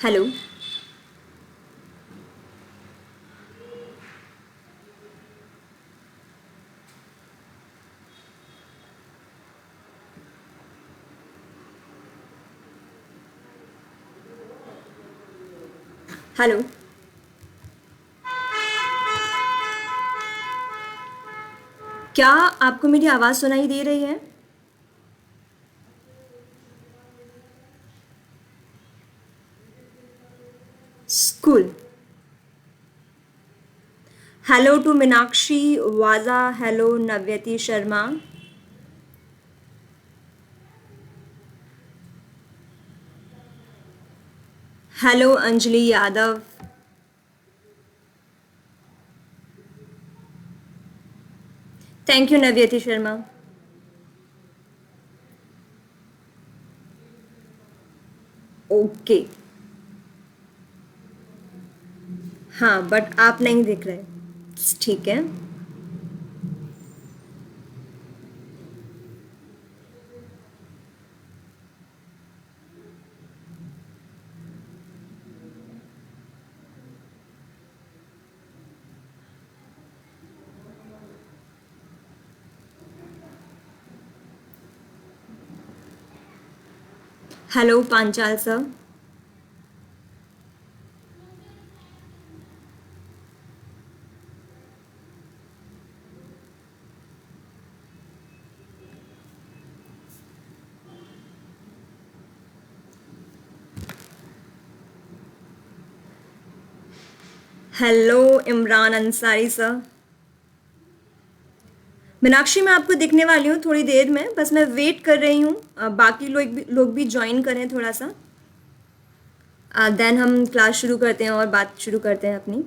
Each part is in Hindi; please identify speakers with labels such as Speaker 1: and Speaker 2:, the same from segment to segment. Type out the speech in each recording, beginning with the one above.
Speaker 1: हेलो। हेलो। क्या आपको मेरी आवाज़ सुनाई दे रही है? School. Hello to Meenakshi Vaja, hello Navyati Sharma, hello Anjali Yadav, thank you Navyati Sharma. Okay. हाँ बट आप नहीं दिख रहे। ठीक है। Hello Panchal sir. Hello Imran Ansari sir. Meenakshi मैं आपको दिखने वाली हूँ थोड़ी देर में, बस मैं वेट कर रही हूँ बाकी लोग भी ज्वाइन करें थोड़ा सा। देन हम क्लास शुरू करते हैं और बात शुरू करते हैं अपनी।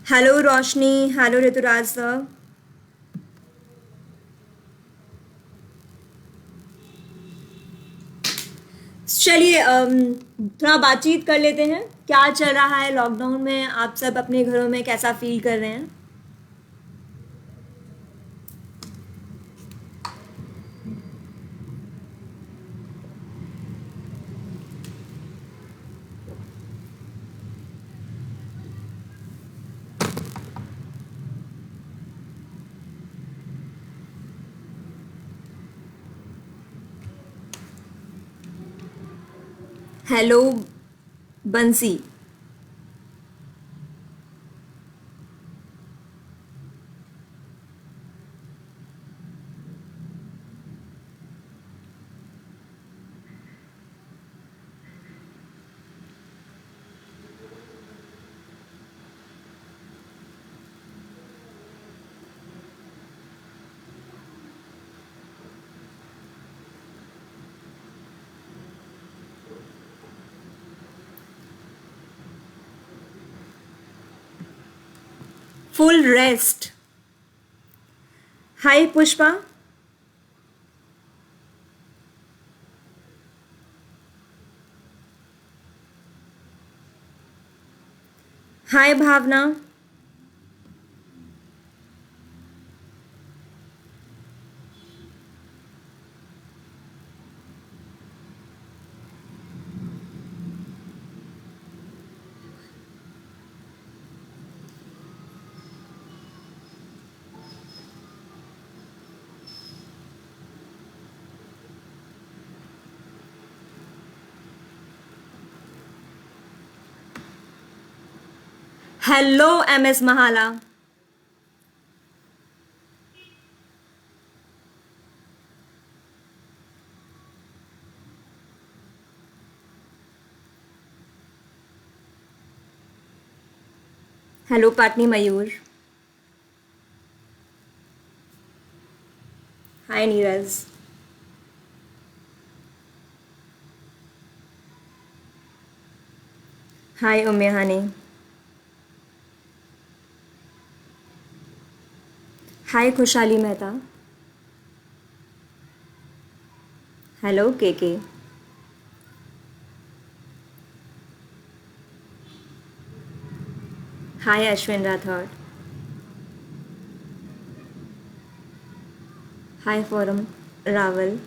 Speaker 1: हेलो रोशनी, हेलो ऋतुराज सर। चलिए थोड़ा बातचीत कर लेते हैं। क्या चल रहा है लॉकडाउन में? आप सब अपने घरों में कैसा फील कर रहे हैं? Hello Bansi. Full rest. Hi Pushpa. Hi Bhavna. Hello M S Mahala. Hello Patni Mayur. Hi Neeraj. Hi Ummehani. Hi Khushhali Mehta. Hello K K. Hi Ashwin Rathore. Hi Foram Rawal.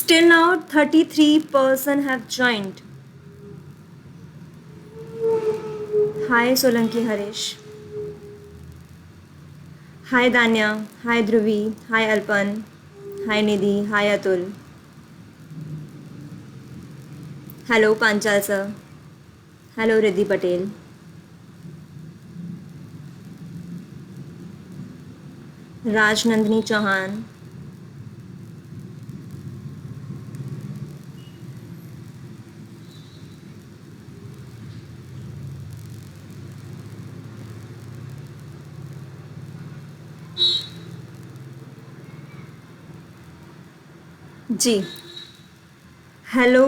Speaker 1: Still now 33% have joined. Hi Solanki Harish. Hi Danya. Hi Dhruvi. Hi Alpan. Hi Nidhi. Hi Atul. Hello Panchal sir. Hello Riddhi Patel. Raj Nandini Chauhan. जी hello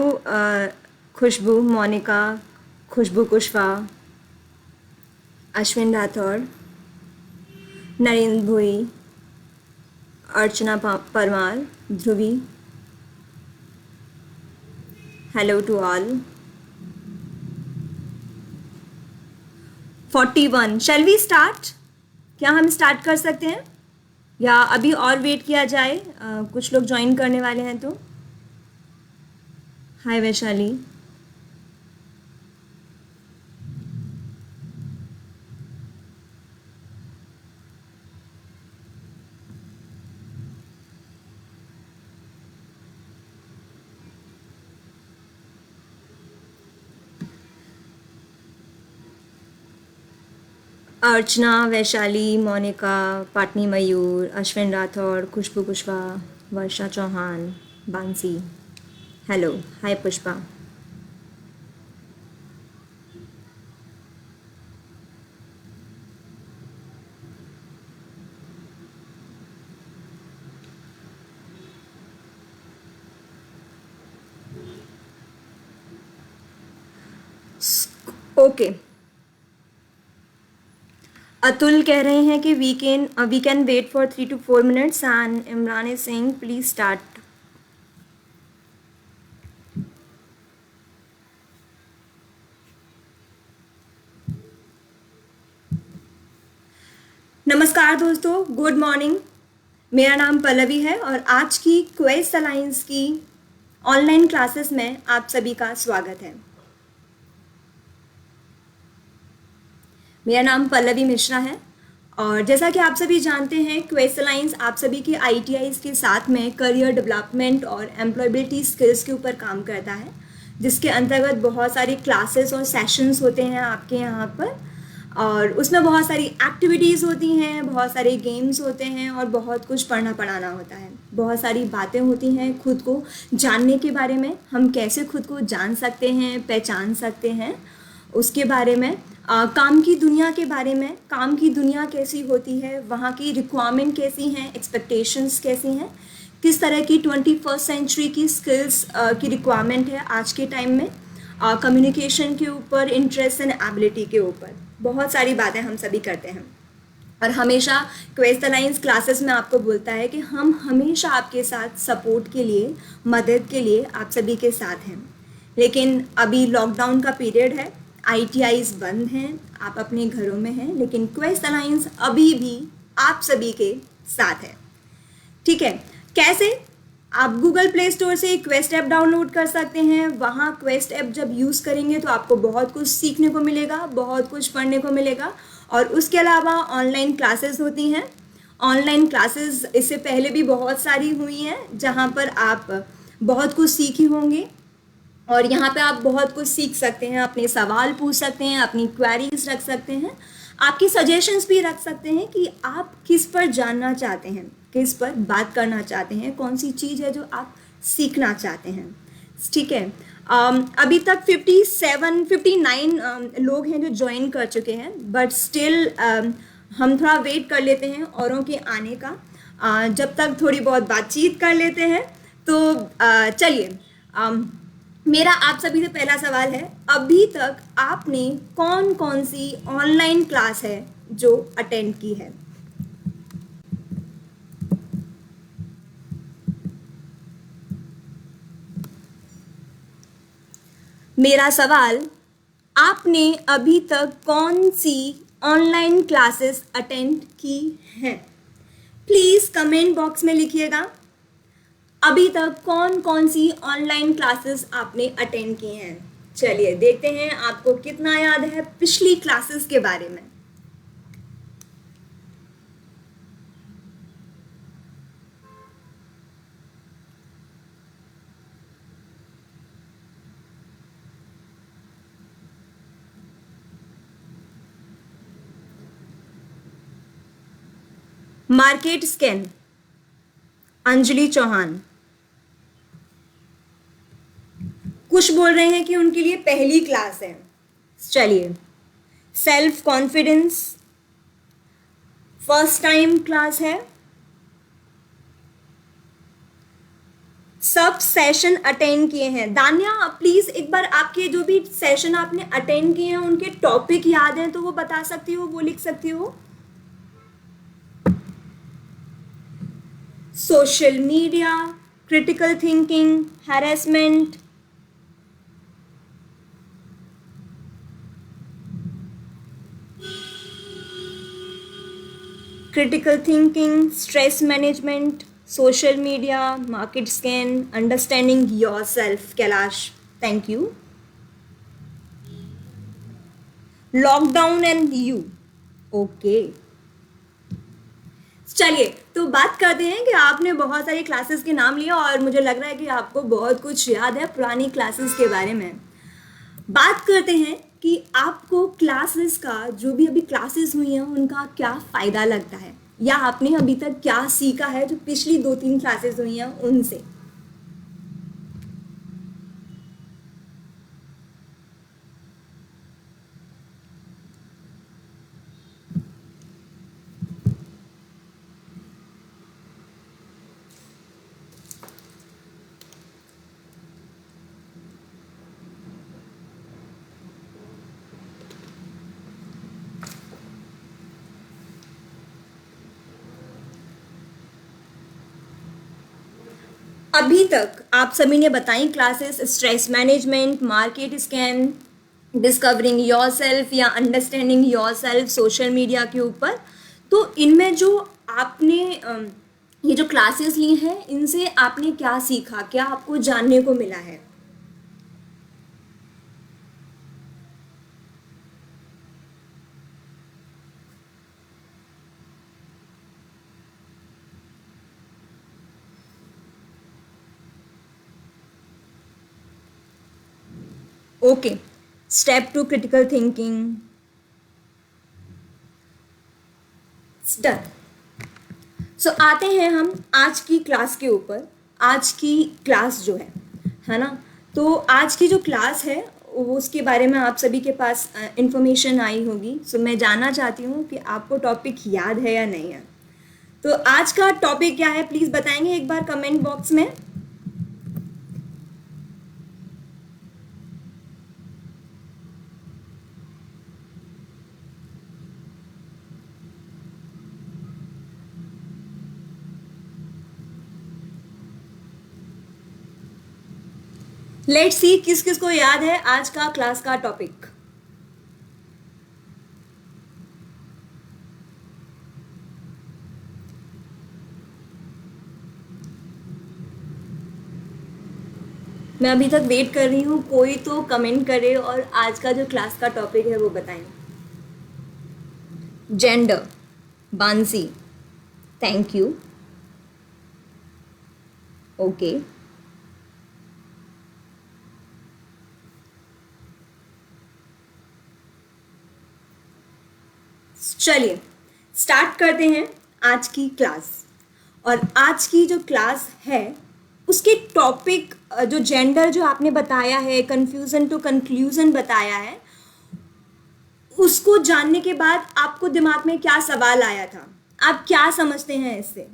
Speaker 1: Khushboo Monika Khushboo Kushwaha Ashwin Rathore Narendra Bhoi Archana Parmar Dhruvi hello to all 41 shall we start. क्या हम स्टार्ट कर सकते हैं या अभी और वेट किया जाए? कुछ लोग ज्वाइन करने वाले हैं तो. Hi Vaishali. Archana Vaishali Monika Patni Mayur Ashwin Rathore Khushboo Kushwaha Varsha Chauhan Bansi. Hello hi Pushpa. Okay Atul कह रहे हैं कि we can wait for 3 to 4 minutes and Imran is saying please start. नमस्कार दोस्तों, गुड मॉर्निंग. मेरा नाम पल्लवी है और आज की क्वेस्ट अलायंस की ऑनलाइन क्लासेस में आप सभी का स्वागत है. मेरा नाम पल्लवी मिश्रा है और जैसा कि आप सभी जानते हैं क्वेस्ट अलायंस आप सभी के ITIs के साथ में करियर डेवलपमेंट और एम्प्लॉयबिलिटी स्किल्स के ऊपर काम करता है, जिसके अंतर्गत बहुत सारी क्लासेस और सेशंस होते हैं आपके यहाँ पर और उसमें बहुत सारी एक्टिविटीज़ होती हैं, बहुत सारे गेम्स होते हैं और बहुत कुछ पढ़ना पढ़ाना होता है. बहुत सारी बातें होती हैं खुद को जानने के बारे में, हम कैसे खुद को जान सकते हैं, पहचान सकते हैं, उसके बारे में. काम की दुनिया के बारे में, काम की दुनिया कैसी होती है, वहाँ की रिक्वायरमेंट कैसी हैं, एक्सपेक्टेशंस कैसी हैं, किस तरह की 21st सेंचुरी की स्किल्स की रिक्वायरमेंट है आज के टाइम में, कम्युनिकेशन के ऊपर, इंटरेस्ट एंड एबिलिटी के ऊपर बहुत सारी बातें हम सभी करते हैं. और हमेशा क्वेस्ट अलायंस क्लासेस में आपको बोलता है कि हम हमेशा आपके साथ सपोर्ट के लिए, मदद के लिए आप सभी के साथ हैं. लेकिन अभी लॉकडाउन का पीरियड है, ITIs बंद हैं, आप अपने घरों में हैं, लेकिन क्वेस्ट अलायंस अभी भी आप सभी के साथ है. ठीक है, कैसे? आप गूगल प्ले स्टोर से क्वेस्ट ऐप डाउनलोड कर सकते हैं. वहाँ क्वेस्ट ऐप जब यूज़ करेंगे तो आपको बहुत कुछ सीखने को मिलेगा, बहुत कुछ पढ़ने को मिलेगा. और उसके अलावा ऑनलाइन क्लासेस होती हैं. ऑनलाइन क्लासेस इससे पहले भी बहुत सारी हुई हैं जहाँ पर आप बहुत कुछ सीखे होंगे और यहाँ पे आप बहुत कुछ सीख सकते हैं, अपने सवाल पूछ सकते हैं, अपनी क्वेरीज रख सकते हैं, आपकी सजेशंस भी रख सकते हैं कि आप किस पर जानना चाहते हैं, किस पर बात करना चाहते हैं, कौन सी चीज़ है जो आप सीखना चाहते हैं. ठीक है, अभी तक 59 लोग हैं जो ज्वाइन कर चुके हैं, बट स्टिल हम थोड़ा वेट कर लेते हैं औरों के आने का. जब तक थोड़ी बहुत बातचीत कर लेते हैं तो चलिए मेरा आप सभी से पहला सवाल है, अभी तक आपने कौन कौन सी ऑनलाइन क्लास है जो अटेंड की है? मेरा सवाल, आपने अभी तक कौन सी ऑनलाइन क्लासेस अटेंड की हैं? प्लीज़ कमेंट बॉक्स में लिखिएगा, अभी तक कौन कौन सी ऑनलाइन क्लासेस आपने अटेंड की हैं। चलिए देखते हैं आपको कितना याद है पिछली क्लासेस के बारे में। Market scan, Anjali Chauhan. कुछ बोल रहे हैं कि उनके लिए पहली क्लास है। चलिए, self confidence first time class है। सब सेशन अटेंड किए हैं। दानिया प्लीज एक बार आपके जो भी सेशन आपने अटेंड किए हैं उनके टॉपिक याद हैं तो वो बता सकती हो, वो लिख सकती हो। Social media, critical thinking, harassment, critical thinking, stress management, social media, market scan, understanding yourself. Kailash, thank you. Lockdown and you. Okay. चलिए तो बात करते हैं कि आपने बहुत सारी क्लासेस के नाम लिए और मुझे लग रहा है कि आपको बहुत कुछ याद है पुरानी क्लासेस के बारे में। बात करते हैं कि आपको क्लासेस का, जो भी अभी क्लासेस हुई हैं उनका क्या फ़ायदा लगता है, या आपने अभी तक क्या सीखा है जो पिछली 2-3 क्लासेस हुई हैं उनसे। अभी तक आप सभी ने बताई classes, stress management, market scan, discovering yourself या अंडरस्टैंडिंग योरसेल्फ, सोशल मीडिया के ऊपर। तो इनमें जो आपने ये जो क्लासेस ली हैं इनसे आपने क्या सीखा, क्या आपको जानने को मिला है? Okay, step two critical thinking done. So आते हैं हम आज की क्लास के ऊपर। आज की क्लास जो है ना, तो आज की जो क्लास है वो उसके बारे में आप सभी के पास इंफॉर्मेशन आई होगी। सो मैं जानना चाहती हूँ कि आपको टॉपिक याद है या नहीं है। तो आज का टॉपिक क्या है प्लीज़ बताएंगे एक बार कमेंट बॉक्स में। लेट्स सी किस किस को याद है आज का क्लास का टॉपिक। मैं अभी तक वेट कर रही हूँ, कोई तो कमेंट करे और आज का जो क्लास का टॉपिक है वो बताएं। Gender, Bansi, thank you. Okay, चलिए स्टार्ट करते हैं आज की क्लास। और आज की जो क्लास है उसके टॉपिक जो जेंडर जो आपने बताया है, कन्फ्यूज़न टू कंक्लूजन बताया है, उसको जानने के बाद आपको दिमाग में क्या सवाल आया था, आप क्या समझते हैं इससे?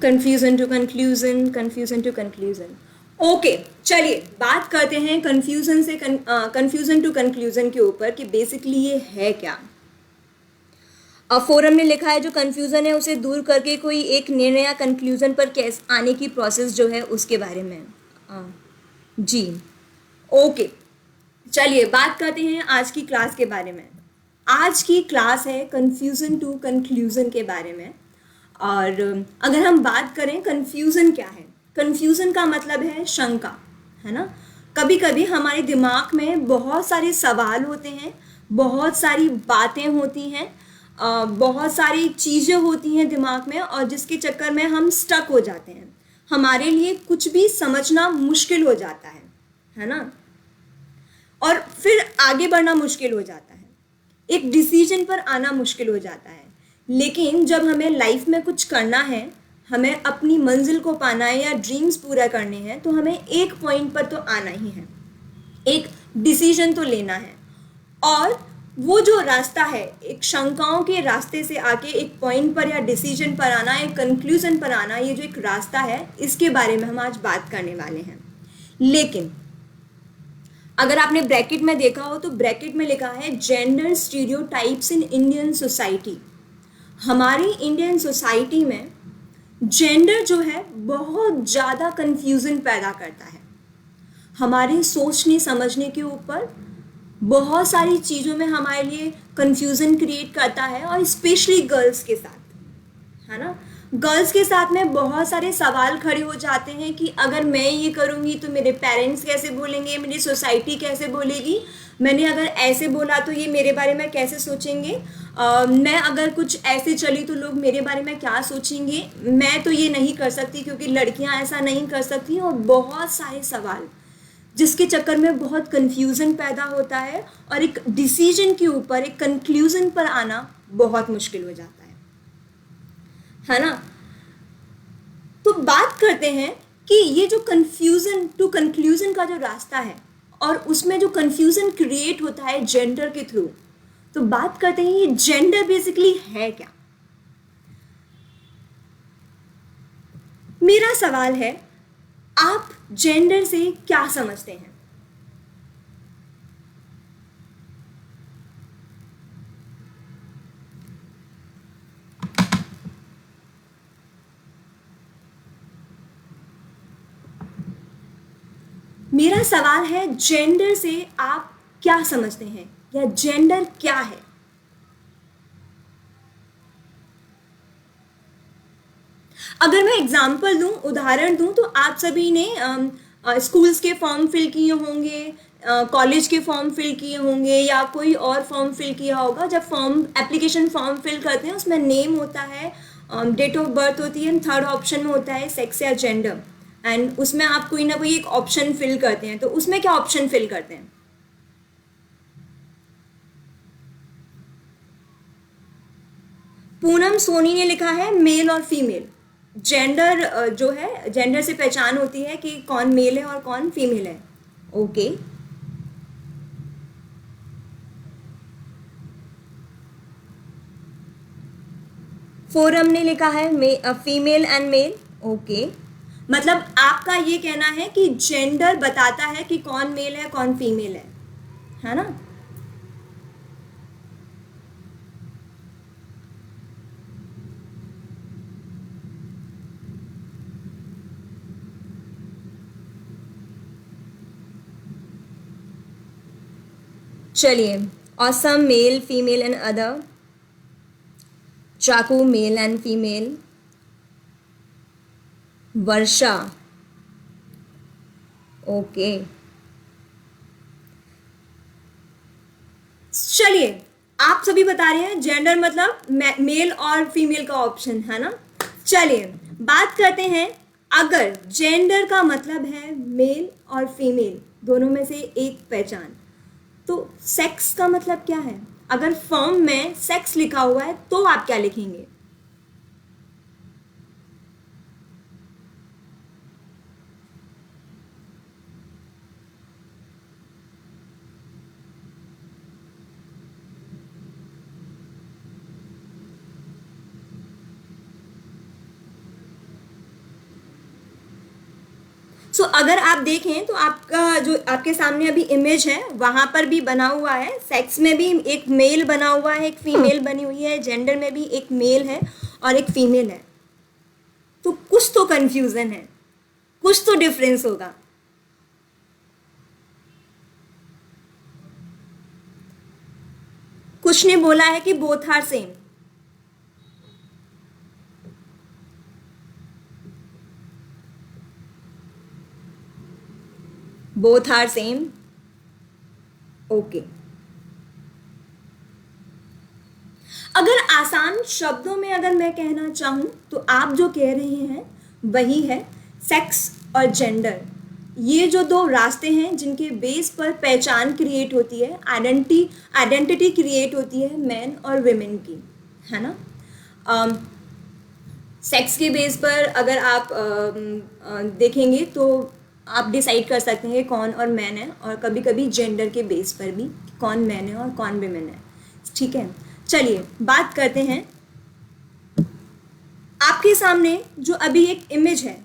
Speaker 1: Confusion to conclusion, confusion to conclusion. Okay, चलिए बात करते हैं कंफ्यूजन से कंफ्यूजन टू कंक्लूजन के ऊपर कि बेसिकली ये है क्या। अब फोरम ने लिखा है जो कंफ्यूजन है उसे दूर करके कोई एक निर्णय या कंक्लूजन पर कैसे आने की प्रोसेस जो है उसके बारे में। जी ओके, चलिए बात करते हैं आज की क्लास के बारे में। आज की क्लास है कंफ्यूजन टू कंक्लूजन के बारे में। और अगर हम बात करें कंफ्यूजन क्या है, कंफ्यूजन का मतलब है शंका, है ना। कभी कभी हमारे दिमाग में बहुत सारे सवाल होते हैं, बहुत सारी बातें होती हैं, बहुत सारी चीज़ें होती हैं दिमाग में, और जिसके चक्कर में हम स्टक हो जाते हैं। हमारे लिए कुछ भी समझना मुश्किल हो जाता है ना, और फिर आगे बढ़ना मुश्किल हो जाता है, एक डिसीजन पर आना मुश्किल हो जाता है। लेकिन जब हमें लाइफ में कुछ करना है, हमें अपनी मंजिल को पाना है या ड्रीम्स पूरा करने हैं, तो हमें एक पॉइंट पर तो आना ही है, एक डिसीजन तो लेना है। और वो जो रास्ता है, एक शंकाओं के रास्ते से आके एक पॉइंट पर या डिसीजन पर आना, एक कंक्लूजन पर आना, ये जो एक रास्ता है, इसके बारे में हम आज बात करने वाले हैं। लेकिन अगर आपने ब्रैकेट में देखा हो तो ब्रैकेट में लिखा है gender stereotypes in Indian society. हमारी इंडियन सोसाइटी में जेंडर जो है बहुत ज़्यादा कंफ्यूजन पैदा करता है, हमारे सोचने समझने के ऊपर बहुत सारी चीज़ों में हमारे लिए कंफ्यूजन क्रिएट करता है, और स्पेशली गर्ल्स के साथ, है ना। गर्ल्स के साथ में बहुत सारे सवाल खड़े हो जाते हैं कि अगर मैं ये करूँगी तो मेरे पेरेंट्स कैसे बोलेंगे, मेरी सोसाइटी कैसे बोलेगी, मैंने अगर ऐसे बोला तो ये मेरे बारे में कैसे सोचेंगे, मैं अगर कुछ ऐसे चली तो लोग मेरे बारे में क्या सोचेंगे, मैं तो ये नहीं कर सकती क्योंकि लड़कियां ऐसा नहीं कर सकती, और बहुत सारे सवाल जिसके चक्कर में बहुत कंफ्यूजन पैदा होता है, और एक डिसीजन के ऊपर, एक कंक्लूजन पर आना बहुत मुश्किल हो जाता है ना। तो बात करते हैं कि ये जो कंफ्यूजन टू कंक्लूजन का जो रास्ता है, और उसमें जो कंफ्यूजन क्रिएट होता है जेंडर के थ्रू, तो बात करते हैं ये जेंडर बेसिकली है क्या। मेरा सवाल है, आप जेंडर से क्या समझते हैं। मेरा सवाल है, जेंडर से आप क्या समझते हैं, या जेंडर क्या है। अगर मैं एग्जांपल दूं, उदाहरण दूं, तो आप सभी ने स्कूल्स के फॉर्म फिल किए होंगे, कॉलेज के फॉर्म फिल किए होंगे, या कोई और फॉर्म फिल किया होगा। जब फॉर्म एप्लीकेशन फॉर्म फिल करते हैं, उसमें नेम होता है, डेट ऑफ बर्थ होती है, थर्ड ऑप्शन में होता है सेक्स या जेंडर, एंड उसमें आप कोई ना कोई एक ऑप्शन फिल करते हैं। तो उसमें क्या ऑप्शन फिल करते हैं। पूनम सोनी ने लिखा है मेल और फीमेल। जेंडर जो है, जेंडर से पहचान होती है कि कौन मेल है और कौन फीमेल है। ओके, फोरम ने लिखा है फीमेल एंड मेल। ओके, मतलब आपका ये कहना है कि जेंडर बताता है कि कौन मेल है कौन फीमेल है ना। चलिए, awesome male female and other, चाकू male and female, Varsha okay. चलिए, आप सभी बता रहे हैं जेंडर मतलब मेल और फीमेल का ऑप्शन, है ना। चलिए बात करते हैं, अगर जेंडर का मतलब है मेल और फीमेल दोनों में से एक पहचान, तो सेक्स का मतलब क्या है। अगर फॉर्म में सेक्स लिखा हुआ है तो आप क्या लिखेंगे। सो अगर आप देखें तो आपका जो आपके सामने अभी इमेज है वहाँ पर भी बना हुआ है, सेक्स में भी एक मेल बना हुआ है, एक फीमेल बनी हुई है, जेंडर में भी एक मेल है और एक फीमेल है। तो कुछ तो कंफ्यूजन है, कुछ तो डिफरेंस होगा। कुछ ने बोला है कि both are same. Both are same, okay. अगर आसान शब्दों में अगर मैं कहना चाहूँ तो आप जो कह रहे हैं वही है, सेक्स और जेंडर ये जो दो रास्ते हैं जिनके बेस पर पहचान क्रिएट होती है, आइडेंटिटी क्रिएट होती है मैन और विमेन की, है ना। सेक्स के बेस पर अगर आप देखेंगे तो आप डिसाइड कर सकते हैं कि कौन और मैन है, और कभी कभी जेंडर के बेस पर भी कौन मैन है और कौन विमेन है, ठीक है। चलिए बात करते हैं। आपके सामने जो अभी एक इमेज है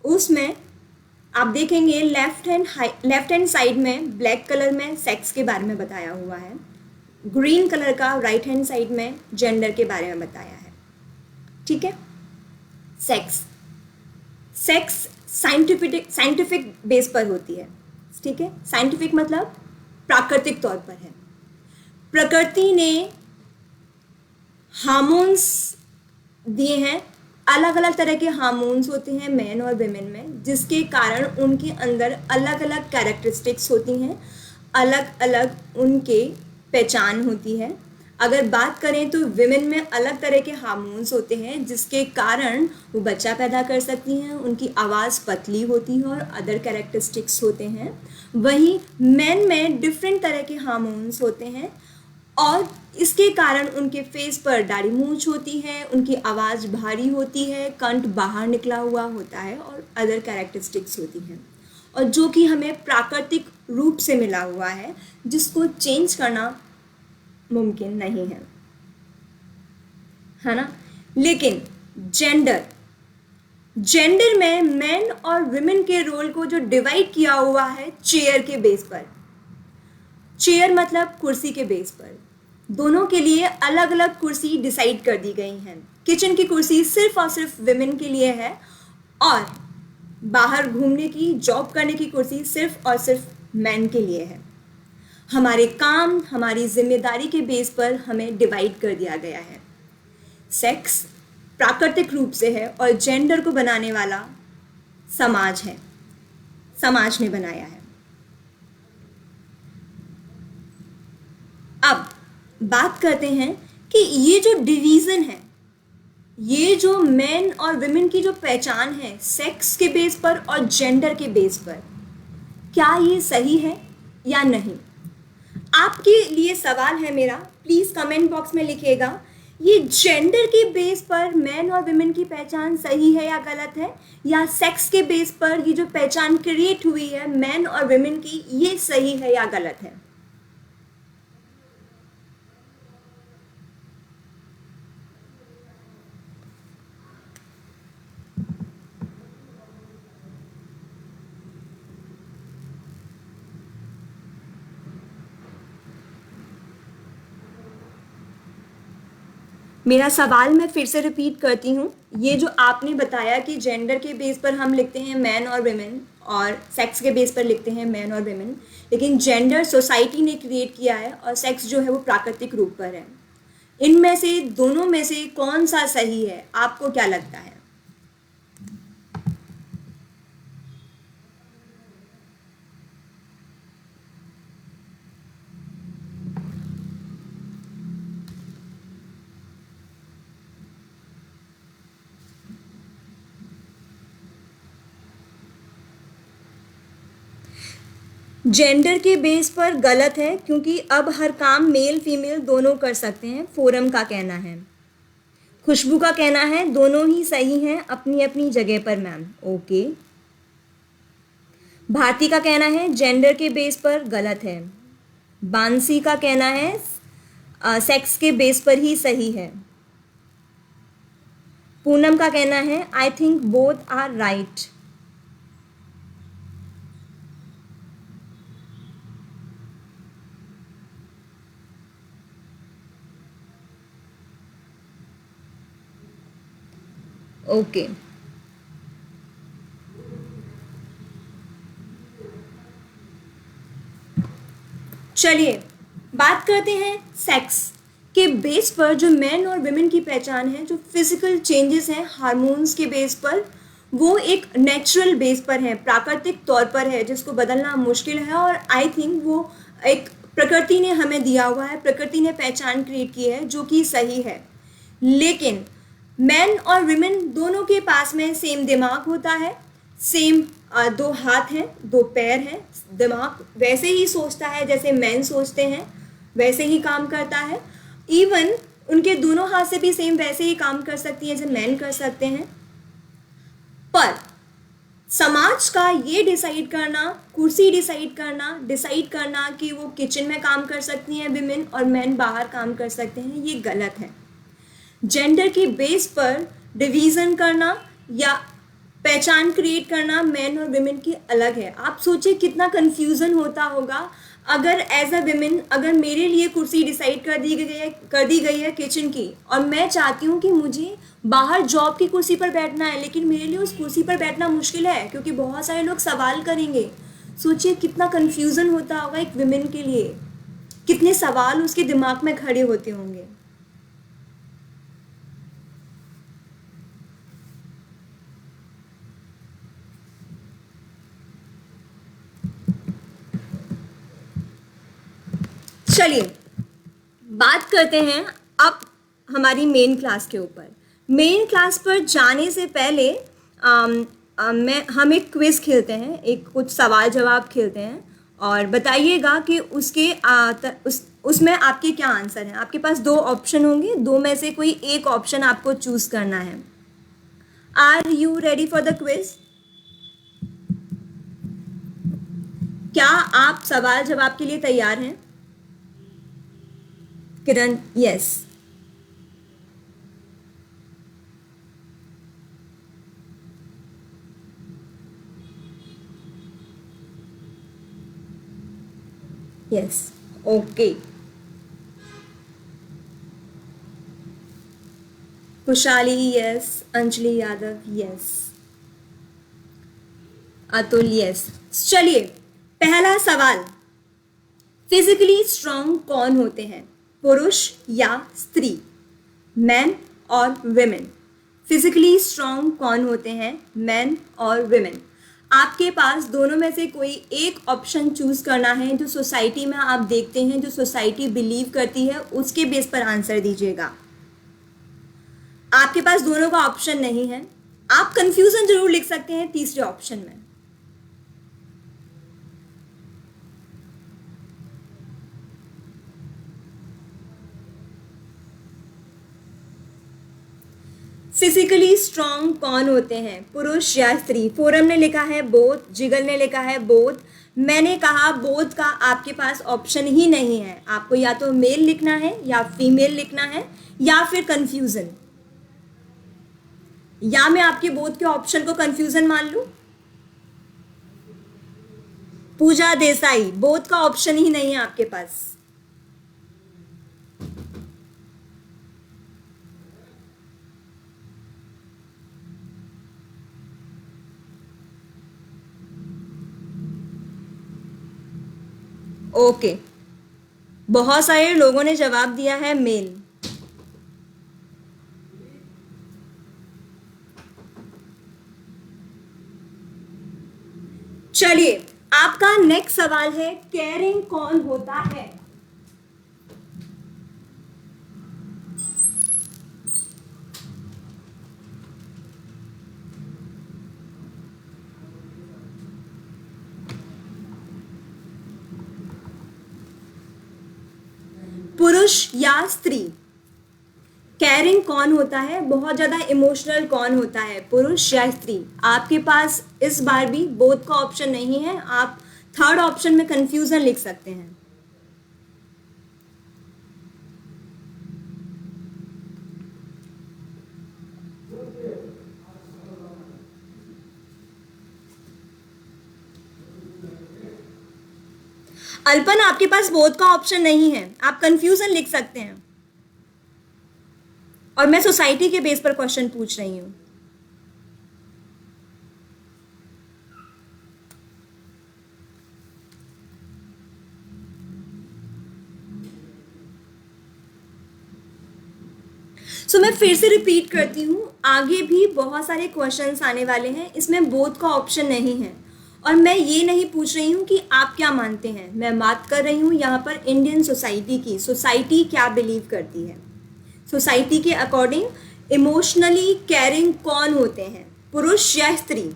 Speaker 1: उसमें आप देखेंगे लेफ्ट हैंड साइड में ब्लैक कलर में सेक्स के बारे में बताया हुआ है, ग्रीन कलर का राइट हैंड साइड में जेंडर के बारे में बताया है, ठीक है। सेक्स साइंटिफिक बेस पर होती है, ठीक है। साइंटिफिक मतलब प्राकृतिक तौर पर है। प्रकृति ने हार्मोन्स दिए हैं, अलग अलग तरह के हार्मोन्स होते हैं मेन और विमेन में, जिसके कारण उनके अंदर अलग अलग कैरेक्टरिस्टिक्स होती हैं, अलग अलग उनके पहचान होती है। अगर बात करें तो विमेन में अलग तरह के हार्मोन्स होते हैं जिसके कारण वो बच्चा पैदा कर सकती हैं, उनकी आवाज़ पतली होती है और अदर कैरेक्टरिस्टिक्स होते हैं। वहीं मेन में डिफरेंट तरह के हार्मोन्स होते हैं और इसके कारण उनके फेस पर दाढ़ी मूंछ होती है, उनकी आवाज़ भारी होती है, कंठ बाहर निकला हुआ होता है और अदर कैरेक्टरिस्टिक्स होती हैं, और जो कि हमें प्राकृतिक रूप से मिला हुआ है जिसको चेंज करना मुमकिन नहीं है ना। लेकिन जेंडर में मेन और विमेन के रोल को जो डिवाइड किया हुआ है चेयर के बेस पर, चेयर मतलब कुर्सी के बेस पर, दोनों के लिए अलग अलग कुर्सी डिसाइड कर दी गई हैं। किचन की कुर्सी सिर्फ और सिर्फ विमेन के लिए है और बाहर घूमने की जॉब करने की कुर्सी सिर्फ और सिर्फ मैन के लिए है। हमारे काम हमारी जिम्मेदारी के बेस पर हमें डिवाइड कर दिया गया है। सेक्स प्राकृतिक रूप से है और जेंडर को बनाने वाला समाज है, समाज ने बनाया है। अब बात करते हैं कि ये जो डिवीज़न है, ये जो मेन और विमेन की जो पहचान है सेक्स के बेस पर और जेंडर के बेस पर, क्या ये सही है या नहीं। आपके लिए सवाल है मेरा, प्लीज़ कमेंट बॉक्स में लिखिएगा, ये जेंडर के बेस पर मेन और विमेन की पहचान सही है या गलत है, या सेक्स के बेस पर ये जो पहचान क्रिएट हुई है मेन और विमेन की, ये सही है या गलत है। मेरा सवाल मैं फिर से रिपीट करती हूँ, ये जो आपने बताया कि जेंडर के बेस पर हम लिखते हैं मैन और विमेन और सेक्स के बेस पर लिखते हैं मैन और विमेन, लेकिन जेंडर सोसाइटी ने क्रिएट किया है और सेक्स जो है वो प्राकृतिक रूप पर है। इनमें से दोनों में से कौन सा सही है, आपको क्या लगता है। जेंडर के बेस पर गलत है क्योंकि अब हर काम मेल फीमेल दोनों कर सकते हैं, फोरम का कहना है। खुशबू का कहना है दोनों ही सही हैं अपनी अपनी जगह पर मैम, ओके। भारती का कहना है जेंडर के बेस पर गलत है। बांसी का कहना है सेक्स के बेस पर ही सही है। पूनम का कहना है I think both are right. Okay, चलिए बात करते हैं सेक्स के बेस पर। जो मेन और विमेन की पहचान है, जो फिजिकल चेंजेस हैं हार्मोन्स के बेस पर, वो एक नेचुरल बेस पर है, प्राकृतिक तौर पर है, जिसको बदलना मुश्किल है। और आई थिंक वो एक प्रकृति ने हमें दिया हुआ है, प्रकृति ने पहचान क्रिएट की है, जो कि सही है। लेकिन मैन और विमेन दोनों के पास में सेम दिमाग होता है, सेम दो हाथ हैं, दो पैर हैं, दिमाग वैसे ही सोचता है जैसे मैन सोचते हैं, वैसे ही काम करता है। इवन उनके दोनों हाथ से भी सेम वैसे ही काम कर सकती है जैसे मैन कर सकते हैं। पर समाज का ये डिसाइड करना, कुर्सी डिसाइड करना कि वो किचन में काम कर सकती हैं विमेन और मैन बाहर काम कर सकते हैं, ये गलत है। जेंडर की बेस पर डिवीज़न करना या पहचान क्रिएट करना मैन और विमेन की अलग है। आप सोचिए कितना कन्फ्यूज़न होता होगा अगर एज अ विमेन, अगर मेरे लिए कुर्सी डिसाइड कर दी गई है किचन की, और मैं चाहती हूँ कि मुझे बाहर जॉब की कुर्सी पर बैठना है, लेकिन मेरे लिए उस कुर्सी पर बैठना मुश्किल है क्योंकि बहुत सारे लोग सवाल करेंगे। सोचिए कितना कन्फ्यूज़न होता होगा एक विमेन के लिए, कितने सवाल उसके दिमाग में खड़े होते होंगे। चलिए बात करते हैं अब हमारी मेन क्लास के ऊपर। मेन क्लास पर जाने से पहले हम एक क्विज़ खेलते हैं, एक कुछ सवाल जवाब खेलते हैं, और बताइएगा कि उसमें आपके क्या आंसर हैं। आपके पास दो ऑप्शन होंगे, दो में से कोई एक ऑप्शन आपको चूज़ करना है। Are you ready for the quiz? क्या आप सवाल जवाब के लिए तैयार हैं? Kiran, yes. Yes, okay. Khushhali, yes. Anjali Yadav, yes. Atul, yes. चलिए पहला सवाल, फिजिकली स्ट्रांग कौन होते हैं, पुरुष या स्त्री? मैन और विमेन। फिजिकली स्ट्रांग कौन होते हैं, मैन और विमेन? आपके पास दोनों में से कोई एक ऑप्शन चूज करना है, जो सोसाइटी में आप देखते हैं, जो सोसाइटी बिलीव करती है, उसके बेस पर आंसर दीजिएगा। आपके पास दोनों का ऑप्शन नहीं है, आप कंफ्यूजन जरूर लिख सकते हैं तीसरे ऑप्शन में। फिजिकली स्ट्रांग कौन होते हैं, पुरुष या स्त्री? फोरम ने लिखा है बोथ, जिगल ने लिखा है बोथ। मैंने कहा बोथ का आपके पास ऑप्शन ही नहीं है, आपको या तो मेल लिखना है या फीमेल लिखना है या फिर कंफ्यूजन। या मैं आपके बोथ के ऑप्शन को कंफ्यूजन मान लूं? पूजा देसाई, बोथ का ऑप्शन ही नहीं है आपके पास। ओके, बहुत सारे लोगों ने जवाब दिया है मेल। चलिए आपका नेक्स्ट सवाल है, केयरिंग कौन होता है? पुरुष या स्त्री? केयरिंग कौन होता है, बहुत ज़्यादा इमोशनल कौन होता है, पुरुष या स्त्री? आपके पास इस बार भी बोथ का ऑप्शन नहीं है, आप थर्ड ऑप्शन में कंफ्यूजन लिख सकते हैं। अल्पन, आपके पास बोथ का ऑप्शन नहीं है, आप कंफ्यूजन लिख सकते हैं, और मैं सोसाइटी के बेस पर क्वेश्चन पूछ रही हूं। सो मैं फिर से रिपीट करती हूँ, आगे भी बहुत सारे क्वेश्चंस आने वाले हैं, इसमें बोथ का ऑप्शन नहीं है। और मैं ये नहीं पूछ रही हूँ कि आप क्या मानते हैं, मैं बात कर रही हूँ यहाँ पर इंडियन सोसाइटी की। सोसाइटी क्या बिलीव करती है, सोसाइटी के अकॉर्डिंग इमोशनली केयरिंग कौन होते हैं, पुरुष या स्त्री?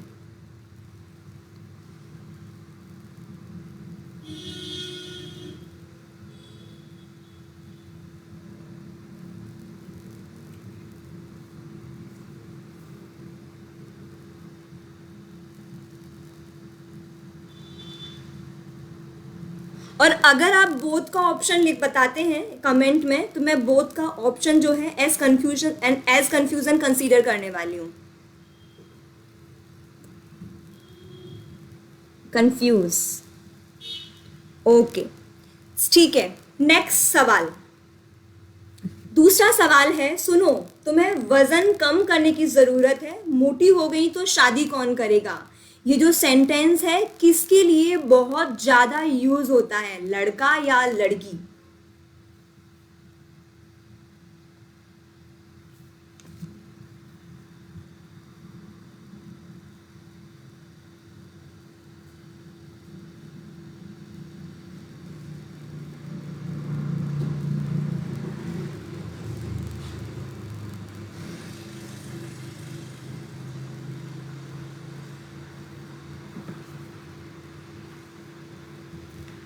Speaker 1: और अगर आप बोथ का ऑप्शन लिख बताते हैं कमेंट में, तो मैं बोथ का ऑप्शन जो है एज कंफ्यूजन कंसीडर करने वाली हूँ। कंफ्यूज, ओके ठीक है। नेक्स्ट सवाल, दूसरा सवाल है, सुनो, तुम्हें वजन कम करने की जरूरत है, मोटी हो गई तो शादी कौन करेगा। ये जो सेंटेंस है किसके लिए बहुत ज्यादा यूज होता है, लड़का या लड़की?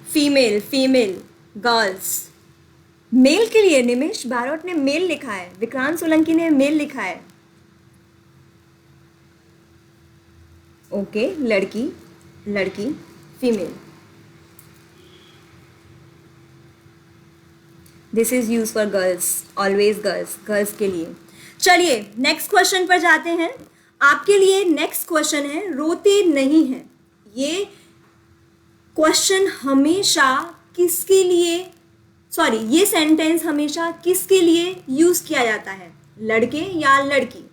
Speaker 1: Female, female, girls. मेल के लिए निमेश बारोट ने मेल लिखा है, विक्रांत सोलंकी ने मेल लिखा है। ओके, लड़की, लड़की, female. This is use for girls, always girls, girls के लिए। चलिए नेक्स्ट क्वेश्चन पर जाते हैं। आपके लिए नेक्स्ट क्वेश्चन है, रोते नहीं हैं। ये क्वेश्चन हमेशा किसके लिए, सॉरी, ये सेंटेंस हमेशा किसके लिए यूज किया जाता है, लड़के या लड़की?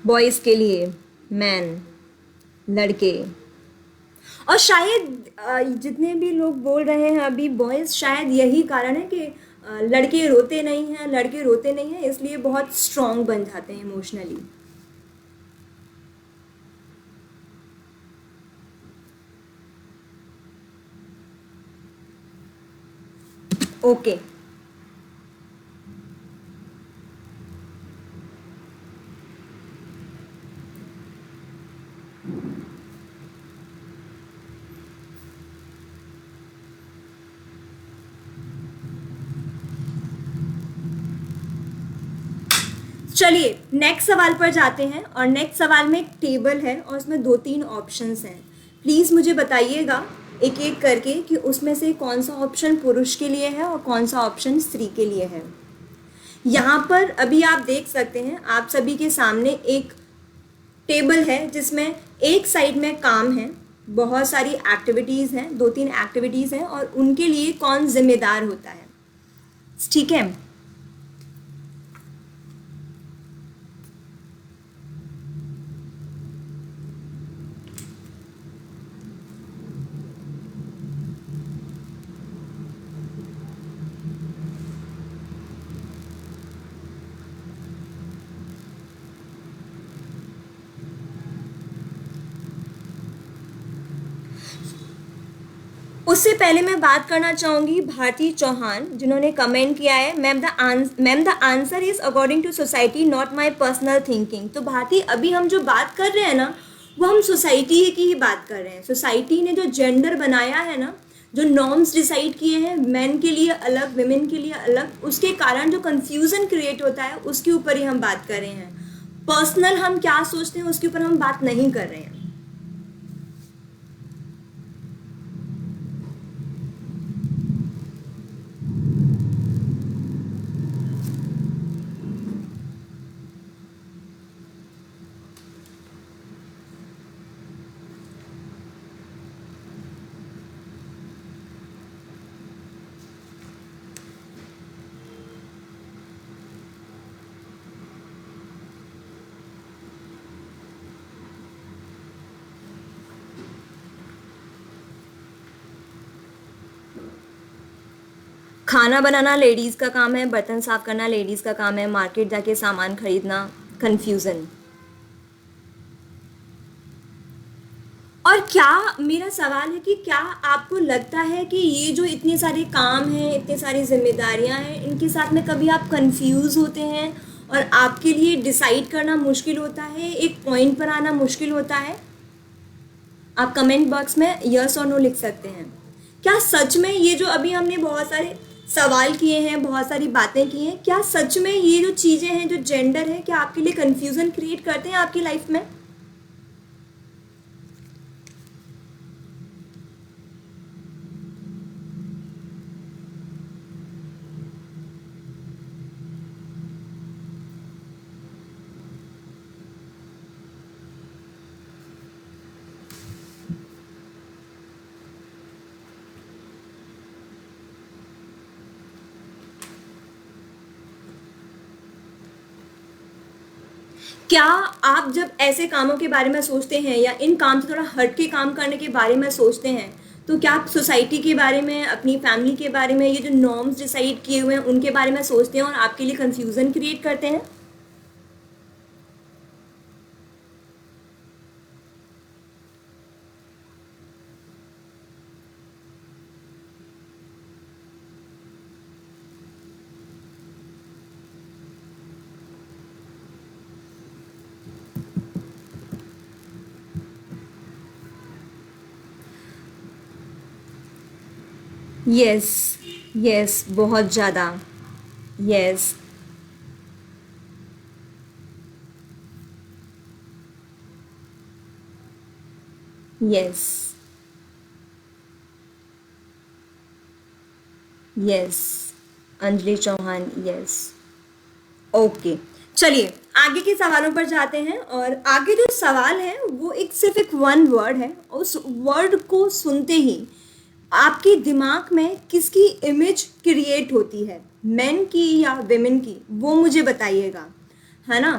Speaker 1: बॉयज के लिए मैन, लड़के। और शायद जितने भी लोग बोल रहे हैं अभी बॉयज, शायद यही कारण है कि लड़के रोते नहीं हैं, लड़के रोते नहीं हैं, इसलिए बहुत स्ट्रांग बन जाते हैं इमोशनली। ओके, चलिए नेक्स्ट सवाल पर जाते हैं। और नेक्स्ट सवाल में एक टेबल है और उसमें 2-3 ऑप्शंस हैं। प्लीज़ मुझे बताइएगा एक एक करके कि उसमें से कौन सा ऑप्शन पुरुष के लिए है और कौन सा ऑप्शन स्त्री के लिए है। यहाँ पर अभी आप देख सकते हैं, आप सभी के सामने एक टेबल है जिसमें एक साइड में काम है, बहुत सारी एक्टिविटीज़ हैं, 2-3 एक्टिविटीज़ हैं और उनके लिए कौन जिम्मेदार होता है, ठीक है। उससे पहले मैं बात करना चाहूँगी भारती चौहान, जिन्होंने कमेंट किया है, ma'am the answer is according to society not my personal thinking. तो भारती, अभी हम जो बात कर रहे हैं ना, वो हम सोसाइटी की ही बात कर रहे हैं। सोसाइटी ने जो जेंडर बनाया है ना, जो नॉर्म्स डिसाइड किए हैं, मेन के लिए अलग, विमेन के लिए अलग, उसके कारण जो कन्फ्यूज़न क्रिएट होता है उसके ऊपर ही हम बात कर रहे हैं। पर्सनल हम क्या सोचते हैं उसके ऊपर हम बात नहीं कर रहे हैं। खाना बनाना लेडीज़ का काम है, बर्तन साफ करना लेडीज़ का काम है, मार्केट जाके सामान खरीदना कन्फ्यूज़न। और क्या, मेरा सवाल है कि क्या आपको लगता है कि ये जो इतने सारे काम हैं, इतनी सारी जिम्मेदारियां हैं, इनके साथ में कभी आप कंफ्यूज होते हैं और आपके लिए डिसाइड करना मुश्किल होता है, एक पॉइंट पर आना मुश्किल होता है? आप कमेंट बॉक्स में यस और नो लिख सकते हैं। क्या सच में ये जो अभी हमने बहुत सारे सवाल किए हैं, बहुत सारी बातें की हैं, क्या सच में ये जो चीज़ें हैं, जो जेंडर है, क्या आपके लिए कन्फ्यूज़न क्रिएट करते हैं आपकी लाइफ में? क्या आप जब ऐसे कामों के बारे में सोचते हैं या इन काम से थोड़ा हट के काम करने के बारे में सोचते हैं, तो क्या आप सोसाइटी के बारे में, अपनी फैमिली के बारे में, ये जो नॉर्म्स डिसाइड किए हुए हैं उनके बारे में सोचते हैं और आपके लिए कंफ्यूजन क्रिएट करते हैं? यस, यस, बहुत ज़्यादा। Yes, yes, yes, Anjali Chauhan, yes. Okay, चलिए आगे के सवालों पर जाते हैं। और आगे जो सवाल है वो एक सिर्फ एक वन वर्ड है, उस वर्ड को सुनते ही आपके दिमाग में किसकी इमेज क्रिएट होती है, मेन की या विमेन की, वो मुझे बताइएगा, है ना?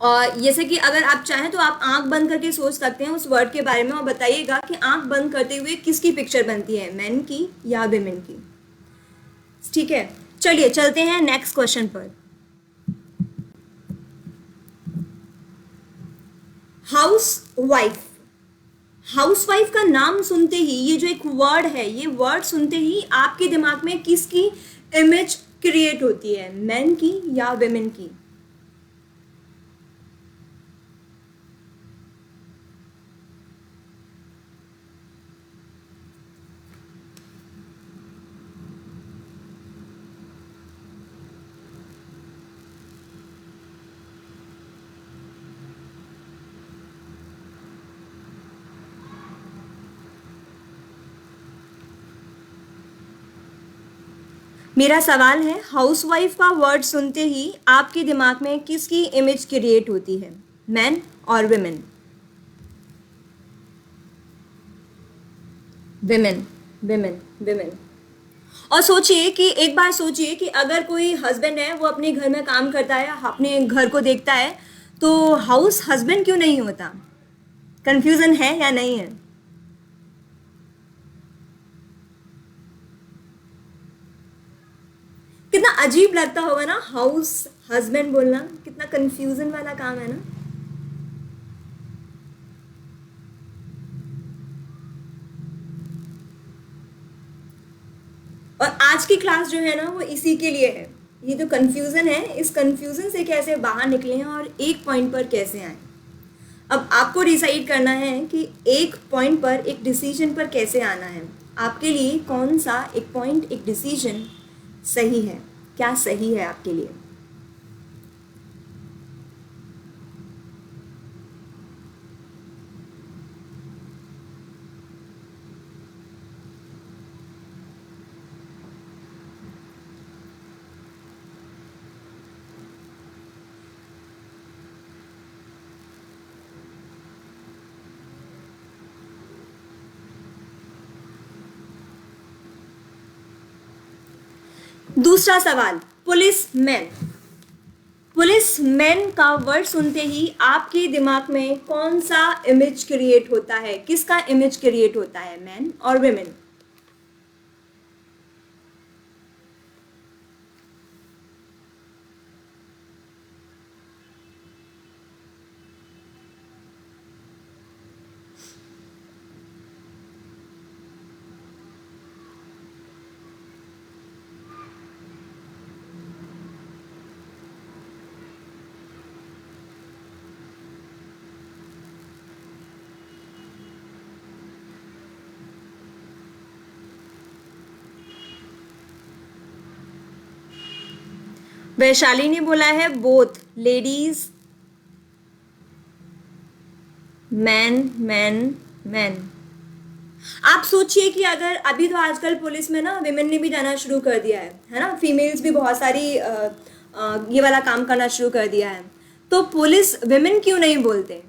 Speaker 1: और जैसे कि अगर आप चाहें तो आप आंख बंद करके सोच सकते हैं उस वर्ड के बारे में और बताइएगा कि आंख बंद करते हुए किसकी पिक्चर बनती है, मेन की या विमेन की। ठीक है, चलिए चलते हैं नेक्स्ट क्वेश्चन पर। हाउस वाइफ, हाउसवाइफ का नाम सुनते ही, ये जो एक वर्ड है, ये वर्ड सुनते ही आपके दिमाग में किसकी इमेज क्रिएट होती है, मेन की या विमेन की? मेरा सवाल है, हाउसवाइफ का वर्ड सुनते ही आपके दिमाग में किसकी इमेज क्रिएट होती है, मैन और विमेन? Women, women, women. और सोचिए कि एक बार सोचिए कि अगर कोई हस्बैंड है, वो अपने घर में काम करता है, अपने घर को देखता है, तो हाउस हस्बैंड क्यों नहीं होता? कंफ्यूजन है या नहीं है? कितना अजीब लगता होगा ना हाउस हस्बैंड बोलना, कितना कंफ्यूजन वाला काम है ना। और आज की क्लास जो है ना वो इसी के लिए है, ये जो कंफ्यूजन है, इस कंफ्यूजन से कैसे बाहर निकले हैं और एक पॉइंट पर कैसे आए। अब आपको डिसाइड करना है कि एक पॉइंट पर, एक डिसीजन पर कैसे आना है। आपके लिए कौन सा एक पॉइंट, एक डिसीजन सही है, क्या सही है आपके लिए? दूसरा सवाल, पुलिस मैन। पुलिस मैन का वर्ड सुनते ही आपके दिमाग में कौन सा इमेज क्रिएट होता है, किसका इमेज क्रिएट होता है, मैन और विमेन? वैशाली ने बोला है both, ladies, man man man. आप सोचिए कि अगर अभी तो आजकल पुलिस में ना विमेन ने भी जाना शुरू कर दिया है ना, फीमेल्स भी बहुत सारी ये वाला काम करना शुरू कर दिया है, तो पुलिस विमेन क्यों नहीं बोलते?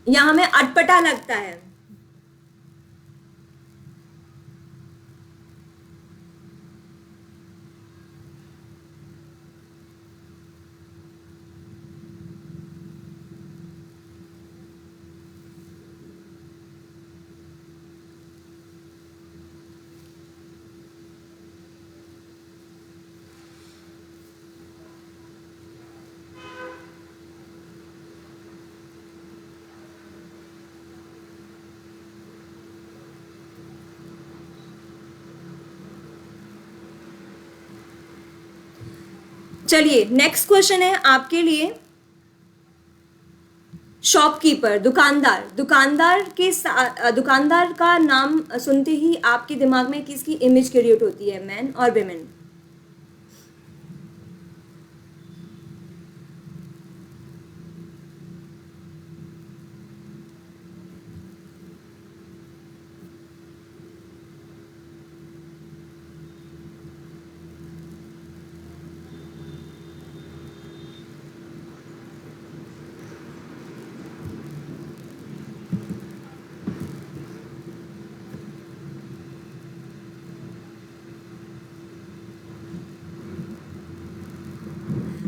Speaker 1: यहाँ हमें अटपटा लगता है। चलिए नेक्स्ट क्वेश्चन है आपके लिए। शॉपकीपर, दुकानदार, दुकानदार का नाम सुनते ही आपके दिमाग में किसकी इमेज क्रिएट होती है, मैन और विमेन?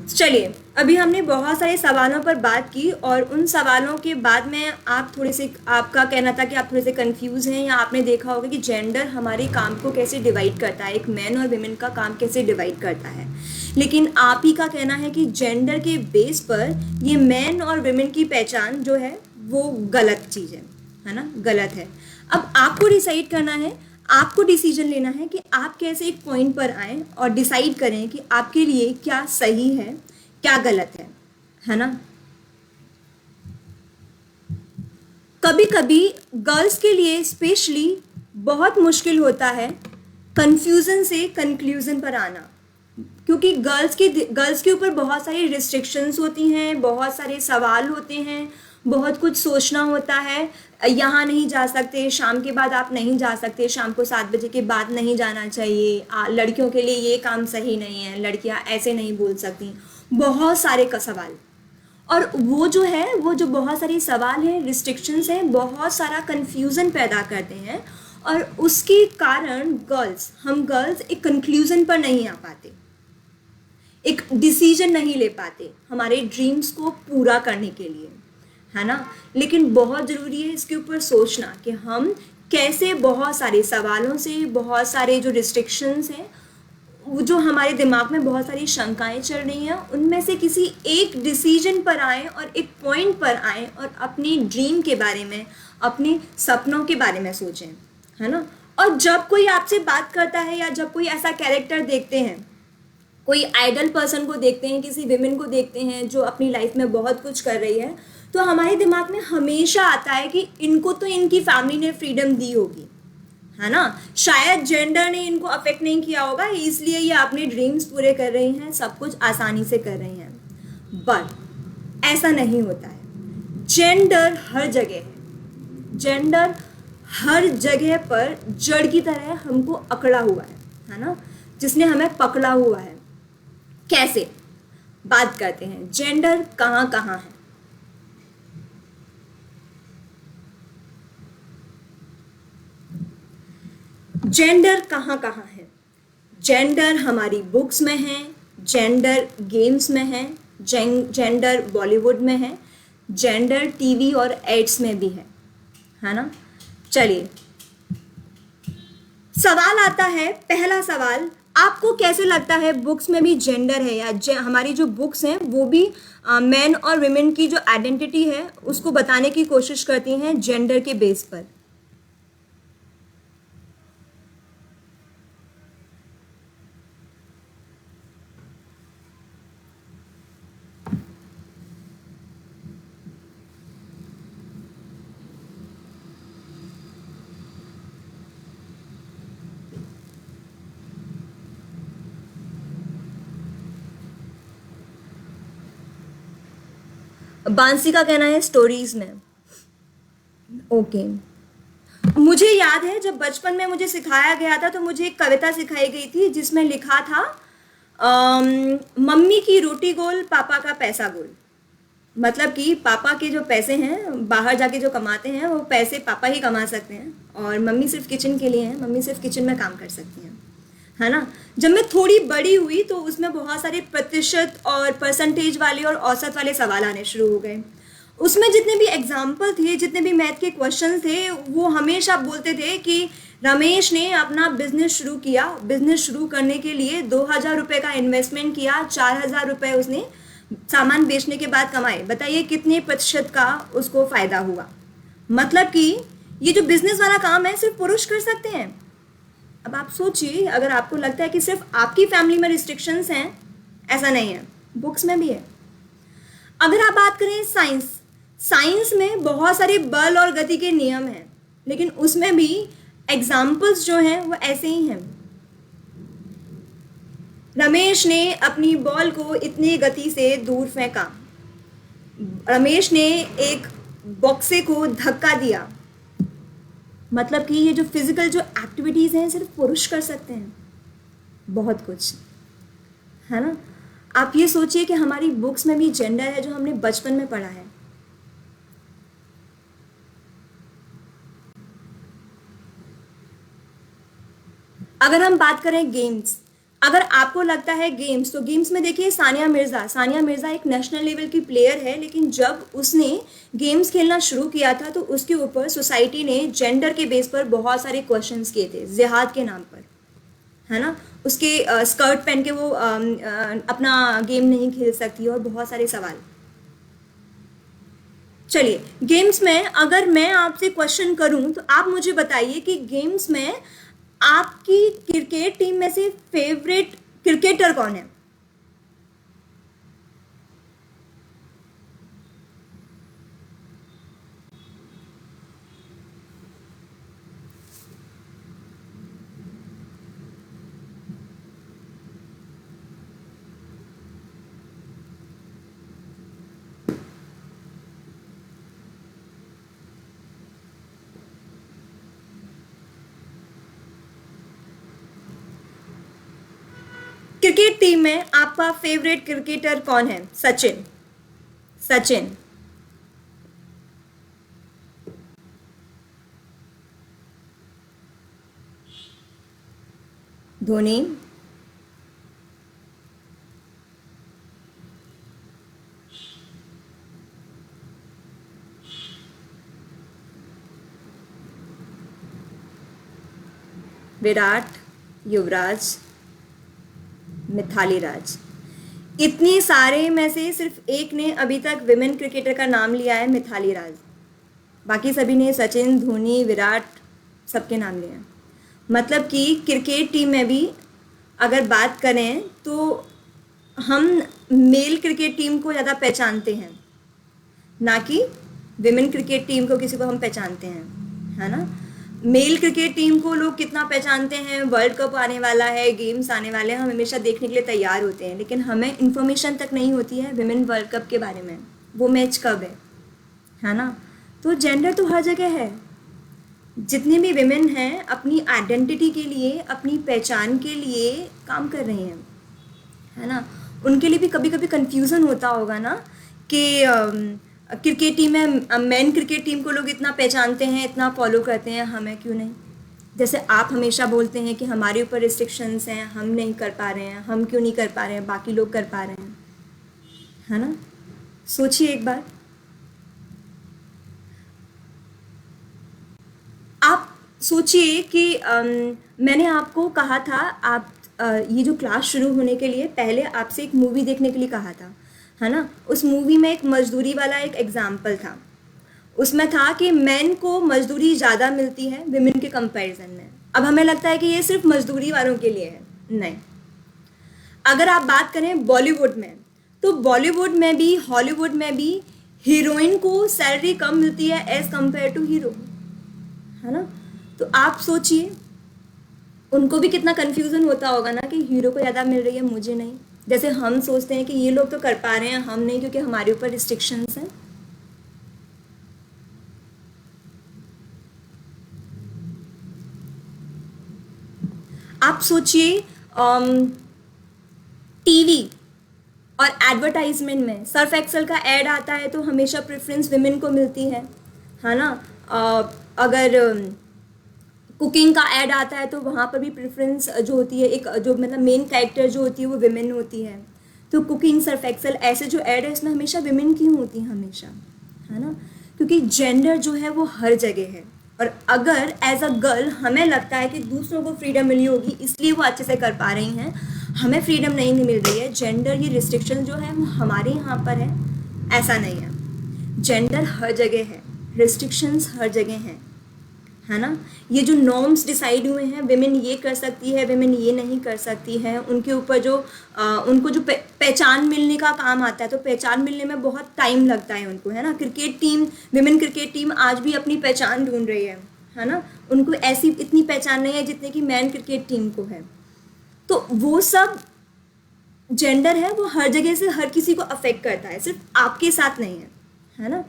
Speaker 1: चलिए अभी हमने बहुत सारे सवालों पर बात की और उन सवालों के बाद में आप थोड़े से, आपका कहना था कि आप थोड़े से कंफ्यूज हैं या आपने देखा होगा कि जेंडर हमारे काम को कैसे डिवाइड करता है, एक मैन और विमेन का काम कैसे डिवाइड करता है। लेकिन आप ही का कहना है कि जेंडर के बेस पर ये मैन और विमेन की पहचान जो है वो गलत चीज़ है ना, गलत है। अब आपको डिसाइड करना है, आपको डिसीजन लेना है कि आप कैसे एक पॉइंट पर आए और डिसाइड करें कि आपके लिए क्या सही है क्या गलत है ना। कभी कभी गर्ल्स के लिए स्पेशली बहुत मुश्किल होता है कंफ्यूजन से कंक्लूजन पर आना, क्योंकि गर्ल्स के ऊपर बहुत सारी रिस्ट्रिक्शंस होती हैं, बहुत सारे सवाल होते हैं, बहुत कुछ सोचना होता है। यहाँ नहीं जा सकते, शाम के बाद आप नहीं जा सकते, शाम को 7 बजे के बाद नहीं जाना चाहिए, लड़कियों के लिए ये काम सही नहीं है, लड़कियाँ ऐसे नहीं बोल सकती, बहुत सारे का सवाल। और वो जो है, वो जो बहुत सारे सवाल हैं, रिस्ट्रिक्शंस हैं, बहुत सारा कन्फ्यूज़न पैदा करते हैं और उसके कारण हम गर्ल्स एक कंक्लूजन पर नहीं आ पाते, एक डिसीजन नहीं ले पाते हमारे ड्रीम्स को पूरा करने के लिए, है ना। लेकिन बहुत ज़रूरी है इसके ऊपर सोचना कि हम कैसे बहुत सारे सवालों से, बहुत सारे जो रिस्ट्रिक्शंस हैं, जो हमारे दिमाग में बहुत सारी शंकाएं चल रही हैं, उनमें से किसी एक डिसीजन पर आए और एक पॉइंट पर आए और अपनी ड्रीम के बारे में, अपने सपनों के बारे में सोचें, है ना। और जब कोई आपसे बात करता है या जब कोई ऐसा कैरेक्टर देखते हैं, कोई आइडल पर्सन को देखते हैं, किसी विमेन को देखते हैं जो अपनी लाइफ में बहुत कुछ कर रही है, तो हमारे दिमाग में हमेशा आता है कि इनको तो इनकी फैमिली ने फ्रीडम दी होगी, है ना, शायद जेंडर ने इनको अफेक्ट नहीं किया होगा, इसलिए ये अपने ड्रीम्स पूरे कर रही हैं, सब कुछ आसानी से कर रही हैं। बट ऐसा नहीं होता है। जेंडर हर जगह है, जेंडर हर जगह पर जड़ की तरह हमको अकड़ा हुआ है ना, जिसने हमें पकड़ा हुआ है। कैसे? बात करते हैं जेंडर कहाँ कहाँ है। जेंडर कहाँ कहाँ है? जेंडर हमारी बुक्स में है, जेंडर गेम्स में है, जेंडर बॉलीवुड में है, जेंडर टीवी और एड्स में भी है ना। चलिए सवाल आता है, पहला सवाल, आपको कैसे लगता है बुक्स में भी जेंडर है, या हमारी जो बुक्स हैं वो भी मैन और विमेन की जो आइडेंटिटी है उसको बताने की कोशिश करती हैं जेंडर के बेस पर? बांसी का कहना है स्टोरीज में। ओके। मुझे याद है जब बचपन में मुझे सिखाया गया था तो मुझे एक कविता सिखाई गई थी जिसमें लिखा था मम्मी की रोटी गोल पापा का पैसा गोल। मतलब कि पापा के जो पैसे हैं बाहर जाके जो कमाते हैं वो पैसे पापा ही कमा सकते हैं और मम्मी सिर्फ किचन के लिए हैं, मम्मी सिर्फ किचन में काम कर सकती हैं, है ना। जब मैं थोड़ी बड़ी हुई तो उसमें बहुत सारे प्रतिशत और परसेंटेज वाले और औसत वाले सवाल आने शुरू हो गए। उसमें जितने भी एग्जाम्पल थे, जितने भी मैथ के क्वेश्चन थे, वो हमेशा बोलते थे कि रमेश ने अपना बिजनेस शुरू किया, बिजनेस शुरू करने के लिए 2,000 रुपये का इन्वेस्टमेंट किया, 4,000 रुपये उसने सामान बेचने के बाद कमाए, बताइए कितने प्रतिशत का उसको फ़ायदा हुआ। मतलब कि ये जो बिजनेस वाला काम है सिर्फ पुरुष कर सकते हैं। अब आप सोचिए, अगर आपको लगता है कि सिर्फ आपकी फैमिली में रिस्ट्रिक्शंस हैं, ऐसा नहीं है, बुक्स में भी है। अगर आप बात करें साइंस, साइंस में बहुत सारे बल और गति के नियम हैं, लेकिन उसमें भी एग्जाम्पल्स जो हैं वो ऐसे ही हैं। रमेश ने अपनी बॉल को इतनी गति से दूर फेंका, रमेश ने एक बॉक्से को धक्का दिया। मतलब कि ये जो फिजिकल जो एक्टिविटीज़ हैं सिर्फ पुरुष कर सकते हैं, बहुत कुछ, है ना। आप ये सोचिए कि हमारी बुक्स में भी जेंडर है जो हमने बचपन में पढ़ा है। अगर हम बात करें गेम्स, अगर आपको लगता है गेम्स, तो गेम्स में देखिए सानिया मिर्ज़ा एक नेशनल लेवल की प्लेयर है, लेकिन जब उसने गेम्स खेलना शुरू किया था तो उसके ऊपर सोसाइटी ने जेंडर के बेस पर बहुत सारे क्वेश्चंस किए थे, जिहाद के नाम पर, है ना। उसके स्कर्ट पहन के वो अपना गेम नहीं खेल सकती और बहुत सारे सवाल। चलिए, गेम्स में अगर मैं आपसे क्वेश्चन करूं तो आप मुझे बताइए कि गेम्स में आपकी क्रिकेट टीम में से फेवरेट क्रिकेटर कौन है। क्रिकेट टीम में आपका फेवरेट क्रिकेटर कौन है। सचिन, सचिन। धोनी, विराट, युवराज, मिथाली राज। इतने सारे में से सिर्फ एक ने अभी तक विमेन क्रिकेटर का नाम लिया है, मिथाली राज। बाकी सभी ने सचिन, धोनी, विराट सबके नाम लिए हैं। मतलब कि क्रिकेट टीम में भी अगर बात करें तो हम मेल क्रिकेट टीम को ज़्यादा पहचानते हैं, ना कि विमेन क्रिकेट टीम को किसी को हम पहचानते हैं, है ना। मेल क्रिकेट टीम को लोग कितना पहचानते हैं, वर्ल्ड कप आने वाला है, गेम्स आने वाले हैं, हम हमेशा देखने के लिए तैयार होते हैं, लेकिन हमें इन्फॉर्मेशन तक नहीं होती है विमेन वर्ल्ड कप के बारे में, वो मैच कब है ना। तो जेंडर तो हर जगह है। जितनी भी विमेन हैं अपनी आइडेंटिटी के लिए, अपनी पहचान के लिए काम कर रही हैं, है ना। उनके लिए भी कभी कभी कन्फ्यूज़न होता होगा ना कि क्रिकेट टीम में मेन क्रिकेट टीम को लोग इतना पहचानते हैं, इतना फॉलो करते हैं, हमें क्यों नहीं। जैसे आप हमेशा बोलते हैं कि हमारे ऊपर रिस्ट्रिक्शंस हैं, हम नहीं कर पा रहे हैं, हम क्यों नहीं कर पा रहे हैं, बाकी लोग कर पा रहे हैं, है ना। सोचिए एक बार, आप सोचिए कि मैंने आपको कहा था, आप ये जो क्लास शुरू होने के लिए पहले आपसे एक मूवी देखने के लिए कहा था, है ना। उस मूवी में एक मजदूरी वाला एक एग्जाम्पल था। उसमें था कि मेन को मजदूरी ज़्यादा मिलती है विमेन के कंपैरिजन में। अब हमें लगता है कि ये सिर्फ मजदूरी वालों के लिए है, नहीं। अगर आप बात करें बॉलीवुड में, तो बॉलीवुड में भी हॉलीवुड में भी हीरोइन को सैलरी कम मिलती है एज़ कम्पेयर टू हीरो, है ना। तो आप सोचिए उनको भी कितना कन्फ्यूज़न होता होगा ना कि हीरो को ज़्यादा मिल रही है, मुझे नहीं, जैसे हम सोचते हैं कि ये लोग तो कर पा रहे हैं, हम नहीं, क्योंकि हमारे ऊपर रिस्ट्रिक्शंस हैं। आप सोचिए टीवी और एडवर्टाइजमेंट में सर्फ एक्सेल का ऐड आता है तो हमेशा प्रेफरेंस विमेन को मिलती है ना। अगर कुकिंग का ऐड आता है तो वहाँ पर भी प्रेफरेंस जो होती है, एक जो मतलब मेन कैरेक्टर जो होती है वो विमेन होती है। तो कुकिंग, सर्फ एक्सेल, ऐसे जो ऐड है इसमें हमेशा विमेन क्यों होती हैं हमेशा, है ना? क्योंकि जेंडर जो है वो हर जगह है। और अगर एज अ गर्ल हमें लगता है कि दूसरों को फ्रीडम मिली होगी इसलिए वो अच्छे से कर पा रही हैं, हमें फ्रीडम नहीं मिल रही है, जेंडर ये रिस्ट्रिक्शन जो है वो हमारे यहाँ पर है, ऐसा नहीं है। जेंडर हर जगह है, रिस्ट्रिक्शंस हर जगह हैं, है ना। ये जो नॉर्म्स डिसाइड हुए हैं, विमेन ये कर सकती है, विमेन ये नहीं कर सकती है, उनके ऊपर जो उनको जो पहचान मिलने का काम आता है, तो पहचान मिलने में बहुत टाइम लगता है उनको, है ना। Cricket team, women cricket team आज भी अपनी पहचान ढूंढ रही है ना। उनको ऐसी इतनी पहचान नहीं है जितने की मैन क्रिकेट टीम को है। तो वो सब जेंडर है, वो हर जगह से हर किसी को अफेक्ट करता है, सिर्फ आपके साथ नहीं है ना।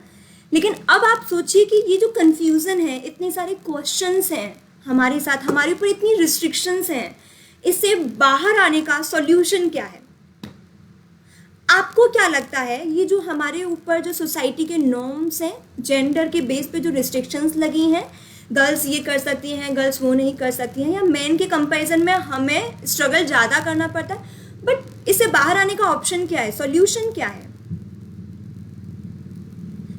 Speaker 1: लेकिन अब आप सोचिए कि ये जो कंफ्यूजन है, इतने सारे क्वेश्चंस हैं हमारे साथ, हमारे ऊपर इतनी रिस्ट्रिक्शंस हैं, इससे बाहर आने का सॉल्यूशन क्या है? आपको क्या लगता है? ये जो हमारे ऊपर जो सोसाइटी के नॉर्म्स हैं, जेंडर के बेस पे जो रिस्ट्रिक्शंस लगी हैं, गर्ल्स ये कर सकती हैं, गर्ल्स वो नहीं कर सकती हैं, या मेन के कंपैरिजन में हमें स्ट्रगल ज़्यादा करना पड़ता है, बट इससे बाहर आने का ऑप्शन क्या है, सॉल्यूशन क्या है?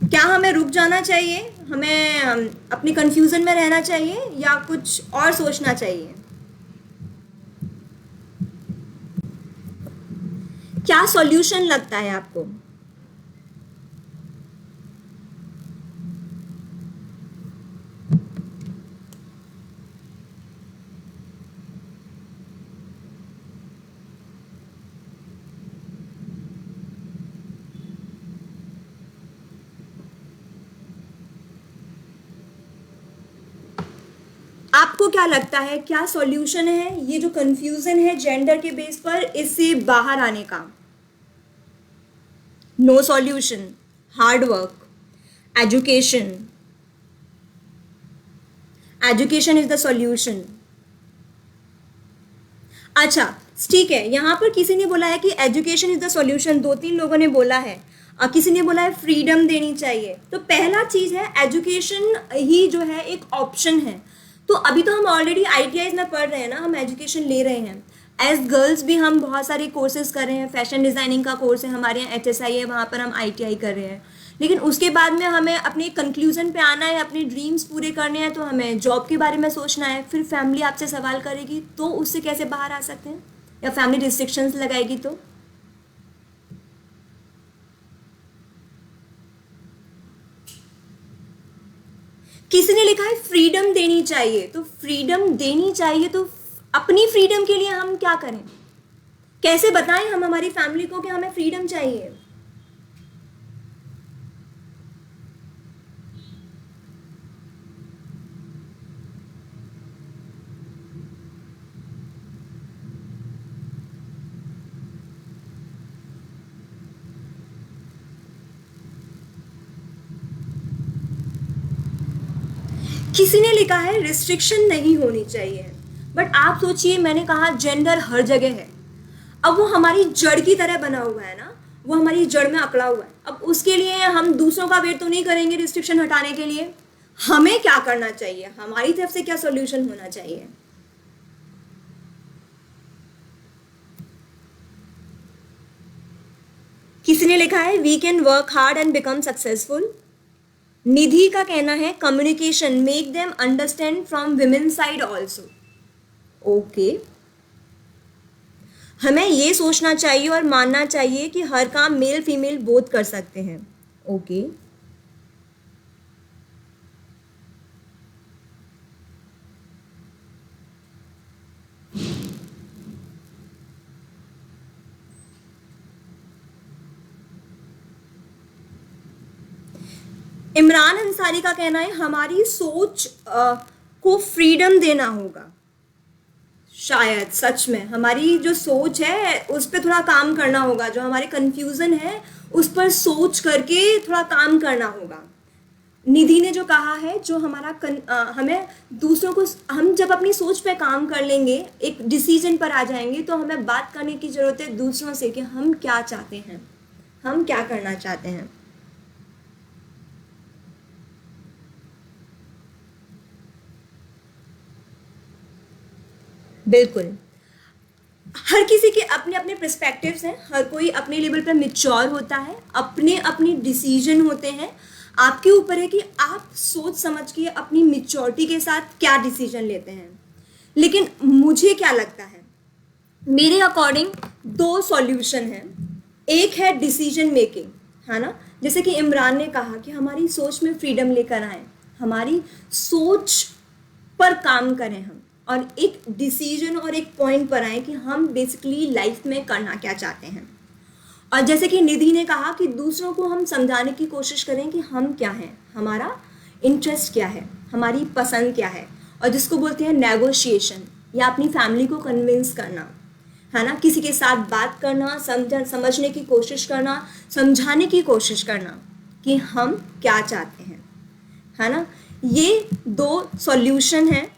Speaker 1: क्या हमें रुक जाना चाहिए, हमें अपनी कंफ्यूजन में रहना चाहिए, या कुछ और सोचना चाहिए? क्या सॉल्यूशन लगता है आपको? आपको क्या लगता है, क्या सॉल्यूशन है ये जो कंफ्यूजन है जेंडर के बेस पर, इससे बाहर आने का? No solution, hard work, education, education is the solution. अच्छा ठीक है, यहाँ पर किसी ने बोला है कि एजुकेशन इज द सॉल्यूशन, 2-3 लोगों ने बोला है, किसी ने बोला है फ्रीडम देनी चाहिए। तो पहला चीज है एजुकेशन ही जो है एक ऑप्शन है। तो अभी तो हम ऑलरेडी ITIs में पढ़ रहे हैं ना, हम एजुकेशन ले रहे हैं। एज गर्ल्स भी हम बहुत सारे कोर्सेज कर रहे हैं, फैशन डिज़ाइनिंग का कोर्स है हमारे यहाँ, HSI है, वहाँ पर हम ITI कर रहे हैं। लेकिन उसके बाद में हमें अपने कंक्लूजन पे आना है, अपने ड्रीम्स पूरे करने हैं, तो हमें जॉब के बारे में सोचना है। फिर फैमिली आपसे सवाल करेगी तो उससे कैसे बाहर आ सकते हैं, या फैमिली रिस्ट्रिक्शंस लगाएगी तो? किसी ने लिखा है फ्रीडम देनी चाहिए, तो फ्रीडम देनी चाहिए, तो अपनी फ्रीडम के लिए हम क्या करें, कैसे बताएं हम हमारी फैमिली को कि हमें फ्रीडम चाहिए? किसी ने लिखा है रिस्ट्रिक्शन नहीं होनी चाहिए, बट आप सोचिए, मैंने कहा जेंडर हर जगह है, अब वो हमारी जड़ की तरह बना हुआ है ना, वो हमारी जड़ में अकड़ा हुआ है। अब उसके लिए हम दूसरों का वेट तो नहीं करेंगे रिस्ट्रिक्शन हटाने के लिए, हमें क्या करना चाहिए, हमारी तरफ से क्या सॉल्यूशन होना चाहिए? किसी ने लिखा है we can work hard and become successful. Nidhi का कहना है communication, make them understand from women side also. Okay, हमें ये सोचना चाहिए और मानना चाहिए कि हर काम मेल फीमेल बोथ कर सकते हैं। ओके, इमरान अंसारी का कहना है हमारी सोच को फ्रीडम देना होगा। शायद सच में हमारी जो सोच है उस पर थोड़ा काम करना होगा, जो हमारे कंफ्यूजन है उस पर सोच करके थोड़ा काम करना होगा। निधि ने जो कहा है, जो हमें दूसरों को, हम जब अपनी सोच पे काम कर लेंगे, एक डिसीजन पर आ जाएंगे, तो हमें बात करने की ज़रूरत है दूसरों से कि हम क्या चाहते हैं, हम क्या करना चाहते हैं। बिल्कुल, हर किसी के अपने अपने पर्सपेक्टिव्स हैं, हर कोई अपने लेवल पर मिच्योर होता है, अपने अपने डिसीजन होते हैं। आपके ऊपर है कि आप सोच समझ के अपनी मिच्योरिटी के साथ क्या डिसीजन लेते हैं। लेकिन मुझे क्या लगता है, मेरे अकॉर्डिंग दो सॉल्यूशन हैं। एक है डिसीजन मेकिंग, है ना, जैसे कि इमरान ने कहा कि हमारी सोच में फ्रीडम लेकर आए, हमारी सोच पर काम करें हम, और एक डिसीजन और एक पॉइंट पर आए कि हम बेसिकली लाइफ में करना क्या चाहते हैं। और जैसे कि निधि ने कहा कि दूसरों को हम समझाने की कोशिश करें कि हम क्या हैं, हमारा इंटरेस्ट क्या है, हमारी पसंद क्या है, और जिसको बोलते हैं नेगोशिएशन, या अपनी फैमिली को कन्विंस करना, है ना, किसी के साथ बात करना, समझने की कोशिश करना, समझाने की कोशिश करना कि हम क्या चाहते हैं, है ना। ये दो सॉल्यूशन हैं,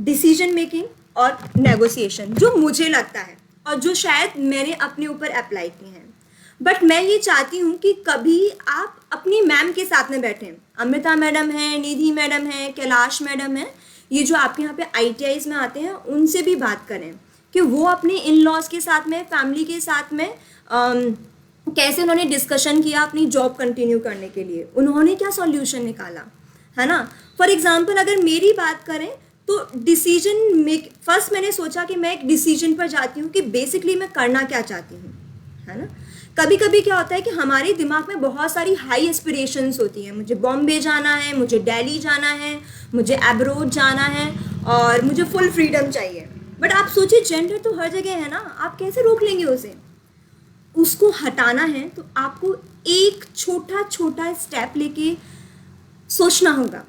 Speaker 1: डिसीजन मेकिंग और नेगोशिएशन, जो मुझे लगता है और जो शायद मैंने अपने ऊपर अप्लाई किए हैं। बट मैं ये चाहती हूँ कि कभी आप अपनी मैम के साथ में बैठें, अमृता मैडम हैं, निधि मैडम हैं, कैलाश मैडम हैं, ये जो आपके यहाँ पे ITIs में आते हैं, उनसे भी बात करें कि वो अपने इन लॉज के साथ में, फैमिली के साथ में कैसे उन्होंने डिस्कशन किया अपनी जॉब कंटिन्यू करने के लिए, उन्होंने क्या सॉल्यूशन निकाला, है ना। फॉर एग्जाम्पल अगर मेरी बात करें तो डिसीजन मेक, फर्स्ट मैंने सोचा कि मैं एक डिसीजन पर जाती हूँ कि बेसिकली मैं करना क्या चाहती हूँ, है ना। कभी कभी क्या होता है कि हमारे दिमाग में बहुत सारी हाई एस्पिरेशंस होती हैं, मुझे बॉम्बे जाना है, मुझे दिल्ली जाना है, मुझे अब्रोड जाना है, और मुझे फुल फ्रीडम चाहिए। बट आप सोचिए, जेंडर तो हर जगह है ना, आप कैसे रोक लेंगे उसे। उसको हटाना है तो आपको एक छोटा छोटा स्टेप लेके सोचना होगा,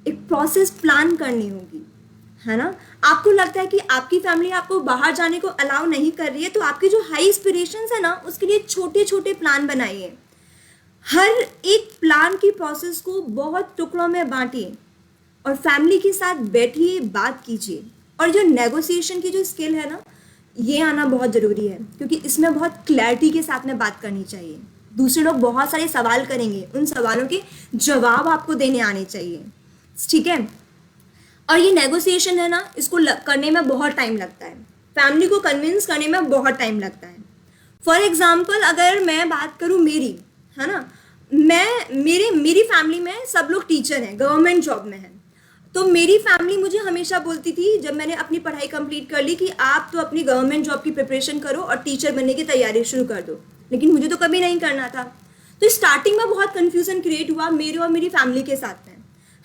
Speaker 1: एक प्रोसेस प्लान करनी होगी, है ना। आपको लगता है कि आपकी फैमिली आपको बाहर जाने को अलाउ नहीं कर रही है, तो आपके जो हाई एस्पिरेशंस है ना, उसके लिए छोटे छोटे प्लान बनाइए। हर एक प्लान की प्रोसेस को बहुत टुकड़ों में बांटिए और फैमिली के साथ बैठिए, बात कीजिए। और जो नेगोशिएशन की जो स्किल है ना, ये आना बहुत ज़रूरी है, क्योंकि इसमें बहुत क्लैरिटी के साथ में बात करनी चाहिए। दूसरे लोग बहुत सारे सवाल करेंगे, उन सवालों के जवाब आपको देने आने चाहिए, ठीक है। और ये नेगोशिएशन है ना, इसको करने में बहुत टाइम लगता है, फैमिली को कन्विंस करने में बहुत टाइम लगता है। फॉर एग्जाम्पल अगर मैं बात करूँ मेरी, है ना, मेरी फैमिली में सब लोग टीचर हैं, गवर्नमेंट जॉब में हैं। तो मेरी फैमिली मुझे हमेशा बोलती थी, जब मैंने अपनी पढ़ाई कंप्लीट कर ली, कि आप तो अपनी गवर्नमेंट जॉब की प्रिपरेशन करो और टीचर बनने की तैयारी शुरू कर दो। लेकिन मुझे तो कभी नहीं करना था। तो स्टार्टिंग में बहुत कन्फ्यूजन क्रिएट हुआ मेरे और मेरी फैमिली के साथ में,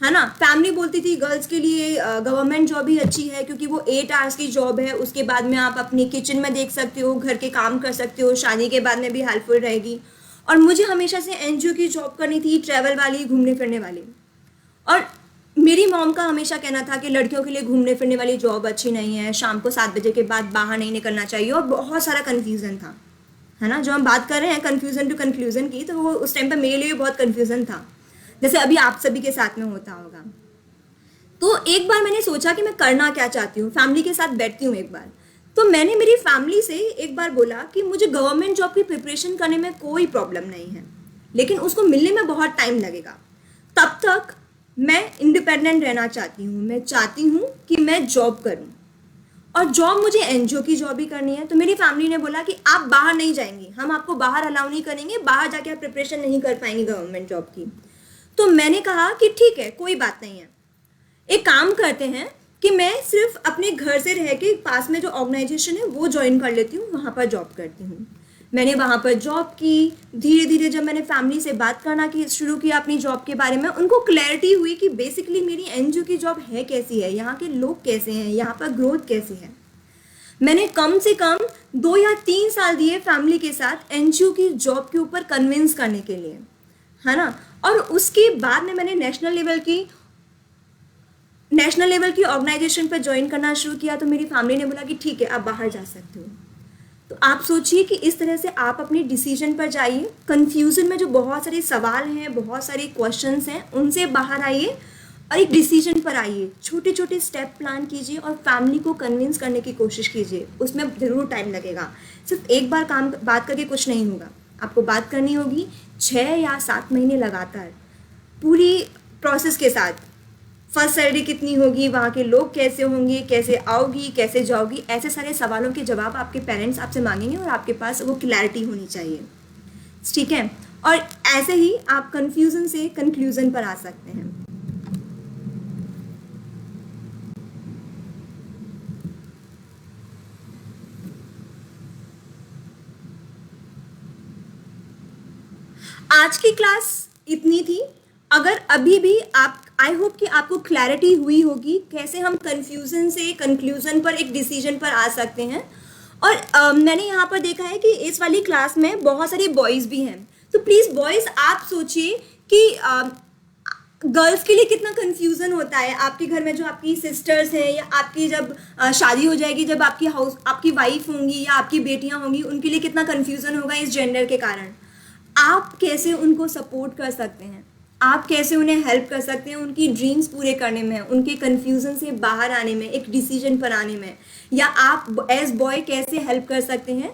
Speaker 1: है ना। फैमिली बोलती थी गर्ल्स के लिए गवर्नमेंट जॉब ही अच्छी है, क्योंकि वो 8 आवर्स की जॉब है, उसके बाद में आप अपनी किचन में देख सकते हो, घर के काम कर सकते हो, शादी के बाद में भी हेल्पफुल रहेगी। और मुझे हमेशा से NGO की जॉब करनी थी, ट्रैवल वाली, घूमने फिरने वाली। और मेरी मॉम का हमेशा कहना था कि लड़कियों के लिए घूमने फिरने वाली जॉब अच्छी नहीं है, शाम को 7 बजे के बाद बाहर नहीं निकलना चाहिए, और बहुत सारा कन्फ्यूज़न था, है ना। जो हम बात कर रहे हैं कन्फ्यूज़न टू कन्क्लूज़न की, तो वो उस टाइम पर मेरे लिए बहुत कन्फ्यूज़न था, जैसे अभी आप सभी के साथ में होता होगा। तो एक बार मैंने सोचा कि मैं करना क्या चाहती हूँ, फैमिली के साथ बैठती हूँ एक बार। तो मैंने मेरी फैमिली से एक बार बोला कि मुझे गवर्नमेंट जॉब की प्रिपरेशन करने में कोई प्रॉब्लम नहीं है, लेकिन उसको मिलने में बहुत टाइम लगेगा। तब तक मैं इंडिपेंडेंट रहना चाहती हूँ, मैं चाहती हूँ कि मैं जॉब करूँ, और जॉब मुझे NGO की जॉब ही करनी है। तो मेरी फैमिली ने बोला कि आप बाहर नहीं जाएंगी, हम आपको बाहर अलाउ नहीं करेंगे, बाहर जाके आप प्रिपरेशन नहीं कर पाएंगी गवर्नमेंट जॉब की। तो मैंने कहा कि ठीक है, कोई बात नहीं है, एक काम करते हैं कि मैं सिर्फ अपने घर से रह के पास में जो ऑर्गेनाइजेशन है वो ज्वाइन कर लेती हूँ, वहाँ पर जॉब करती हूँ। मैंने वहाँ पर जॉब की। धीरे धीरे जब मैंने फैमिली से बात करना की शुरू किया अपनी जॉब के बारे में, उनको क्लैरिटी हुई कि बेसिकली मेरी NGO की जॉब है कैसी है, यहाँ के लोग कैसे हैं, यहाँ पर ग्रोथ कैसी है। मैंने कम से कम 2 या 3 साल दिए फैमिली के साथ NGO की जॉब के ऊपर कन्विंस करने के लिए, है ना। और उसके बाद में मैंने नेशनल लेवल की नेशनल लेवल की ऑर्गेनाइजेशन पर ज्वाइन करना शुरू किया तो मेरी फैमिली ने बोला कि ठीक है आप बाहर जा सकते हो। तो आप सोचिए कि इस तरह से आप अपने डिसीजन पर जाइए, कंफ्यूजन में जो बहुत सारे सवाल हैं, बहुत सारे क्वेश्चंस हैं, उनसे बाहर आइए और एक डिसीजन पर आइए। छोटे छोटे स्टेप प्लान कीजिए और फैमिली को कन्विंस करने की कोशिश कीजिए। उसमें ज़रूर टाइम लगेगा, सिर्फ एक बार बात करके कुछ नहीं होगा। आपको बात करनी होगी 6 या 7 महीने लगातार, पूरी प्रोसेस के साथ। फर्स्ट सैलरी कितनी होगी, वहाँ के लोग कैसे होंगे, कैसे आओगी, कैसे जाओगी, ऐसे सारे सवालों के जवाब आपके पेरेंट्स आपसे मांगेंगे और आपके पास वो क्लैरिटी होनी चाहिए, ठीक है। और ऐसे ही आप कन्फ्यूज़न से कंक्लूजन पर आ सकते हैं। आज की क्लास इतनी थी। अगर अभी भी आप, आई होप कि आपको क्लैरिटी हुई होगी कैसे हम कंफ्यूजन से कंक्लूजन पर एक डिसीजन पर आ सकते हैं। और मैंने यहाँ पर देखा है कि इस वाली क्लास में बहुत सारे बॉयज़ भी हैं, तो प्लीज़ बॉयज़ आप सोचिए कि गर्ल्स के लिए कितना कंफ्यूजन होता है। आपके घर में जो आपकी सिस्टर्स हैं या आपकी जब शादी हो जाएगी, जब आपकी वाइफ होंगी या आपकी बेटियाँ होंगी, उनके लिए कितना कंफ्यूजन होगा इस जेंडर के कारण। आप कैसे उनको सपोर्ट कर सकते हैं, आप कैसे उन्हें हेल्प कर सकते हैं उनकी ड्रीम्स पूरे करने में, उनके कन्फ्यूज़न से बाहर आने में, एक डिसीजन पर आने में, या आप एज बॉय कैसे हेल्प कर सकते हैं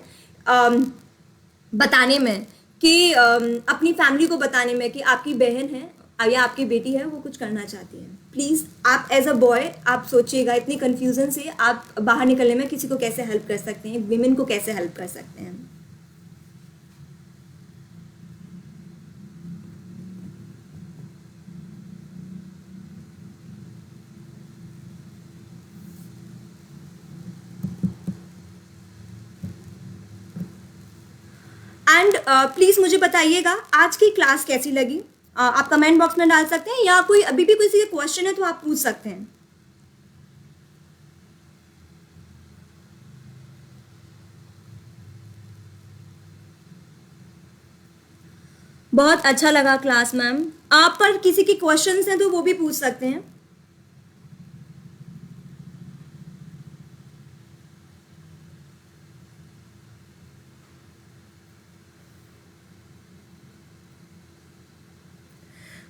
Speaker 1: बताने में कि अपनी फैमिली को बताने में कि आपकी बहन है या आपकी बेटी है, वो कुछ करना चाहती है। प्लीज़ आप एज अ बॉय आप सोचिएगा, इतनी कन्फ्यूज़न से आप बाहर निकलने में किसी को कैसे हेल्प कर सकते हैं, विमेन को कैसे हेल्प कर सकते हैं। एंड प्लीज़ मुझे बताइएगा आज की क्लास कैसी लगी। आप कमेंट बॉक्स में डाल सकते हैं, या कोई अभी भी किसी का क्वेश्चन है तो आप पूछ सकते हैं। बहुत अच्छा लगा क्लास मैम। आप पर किसी के क्वेश्चंस हैं तो वो भी पूछ सकते हैं।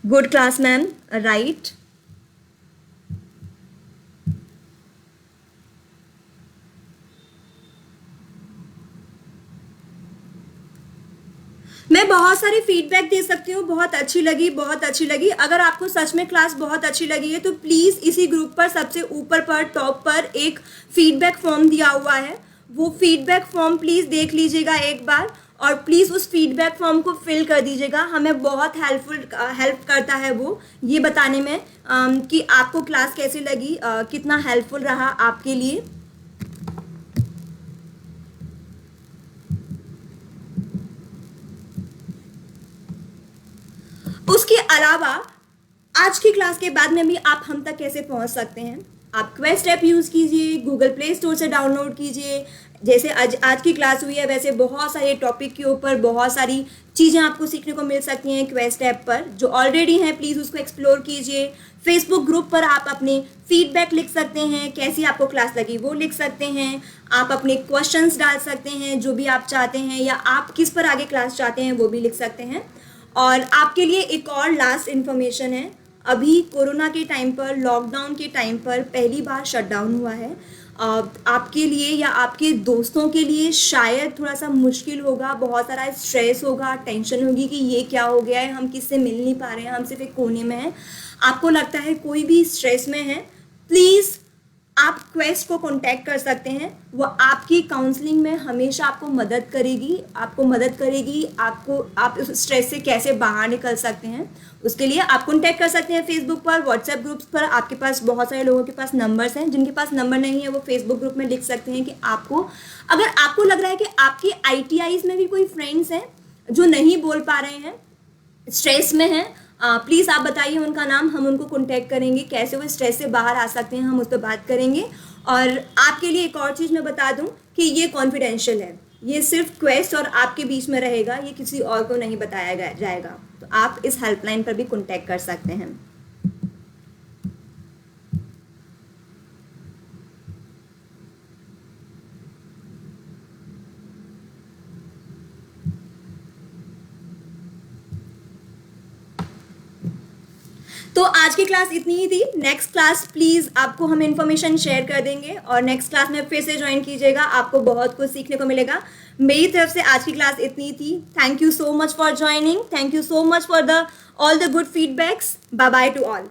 Speaker 1: Good class ma'am, right. मैं बहुत सारे फीडबैक दे सकती हूँ, बहुत अच्छी लगी, बहुत अच्छी लगी। अगर आपको सच में क्लास बहुत अच्छी लगी है तो प्लीज़ इसी ग्रुप पर सबसे ऊपर पर टॉप पर एक फीडबैक फॉर्म दिया हुआ है, वो फीडबैक फॉर्म प्लीज़ देख लीजिएगा एक बार, और प्लीज़ उस फीडबैक फॉर्म को फिल कर दीजिएगा। हमें बहुत हेल्प करता है वो ये बताने में कि आपको क्लास कैसी लगी, कितना हेल्पफुल रहा आपके लिए। उसके अलावा आज की क्लास के बाद में भी आप हम तक कैसे पहुंच सकते हैं। आप क्वेस्ट ऐप यूज़ कीजिए, गूगल प्ले स्टोर से डाउनलोड कीजिए। जैसे आज की क्लास हुई है, वैसे बहुत सारे टॉपिक के ऊपर बहुत सारी चीज़ें आपको सीखने को मिल सकती हैं क्वेस्ट ऐप पर, जो ऑलरेडी हैं प्लीज़ उसको एक्सप्लोर कीजिए। फेसबुक ग्रुप पर आप अपने फीडबैक लिख सकते हैं, कैसी आपको क्लास लगी वो लिख सकते हैं। आप अपने क्वेश्चंस डाल सकते हैं जो भी आप चाहते हैं, या आप किस पर आगे क्लास चाहते हैं वो भी लिख सकते हैं। और आपके लिए एक और लास्ट इन्फॉर्मेशन है, अभी कोरोना के टाइम पर, लॉकडाउन के टाइम पर पहली बार शटडाउन हुआ है। आपके लिए या आपके दोस्तों के लिए शायद थोड़ा सा मुश्किल होगा, बहुत सारा स्ट्रेस होगा, टेंशन होगी कि ये क्या हो गया है, हम किससे मिल नहीं पा रहे हैं, हम सिर्फ एक कोने में हैं। आपको लगता है कोई भी स्ट्रेस में है, प्लीज़ आप क्वेस्ट को कांटेक्ट कर सकते हैं। वो आपकी काउंसलिंग में हमेशा आपको मदद करेगी, आप इस स्ट्रेस से कैसे बाहर निकल सकते हैं उसके लिए आप कांटेक्ट कर सकते हैं। फेसबुक पर, व्हाट्सएप ग्रुप्स पर आपके पास बहुत सारे लोगों के पास नंबर्स हैं। जिनके पास नंबर नहीं है वो फेसबुक ग्रुप में लिख सकते हैं कि अगर आपको लग रहा है कि आपके ITIs में भी कोई फ्रेंड्स हैं जो नहीं बोल पा रहे हैं, स्ट्रेस में हैं, प्लीज़ आप बताइए उनका नाम, हम उनको कांटेक्ट करेंगे, कैसे वो स्ट्रेस से बाहर आ सकते हैं हम उस पर बात करेंगे। और आपके लिए एक और चीज़ मैं बता दूं कि ये कॉन्फिडेंशियल है, ये सिर्फ क्वेस्ट और आपके बीच में रहेगा, ये किसी और को नहीं बताया जाएगा। तो आप इस हेल्पलाइन पर भी कांटेक्ट कर सकते हैं। तो आज की क्लास इतनी ही थी। नेक्स्ट क्लास प्लीज़ आपको हम इन्फॉर्मेशन शेयर कर देंगे और नेक्स्ट क्लास में फिर से ज्वाइन कीजिएगा, आपको बहुत कुछ सीखने को मिलेगा। मेरी तरफ से आज की क्लास इतनी थी। Thank you so much for joining, thank you so much for the all the good feedbacks. Bye bye to all.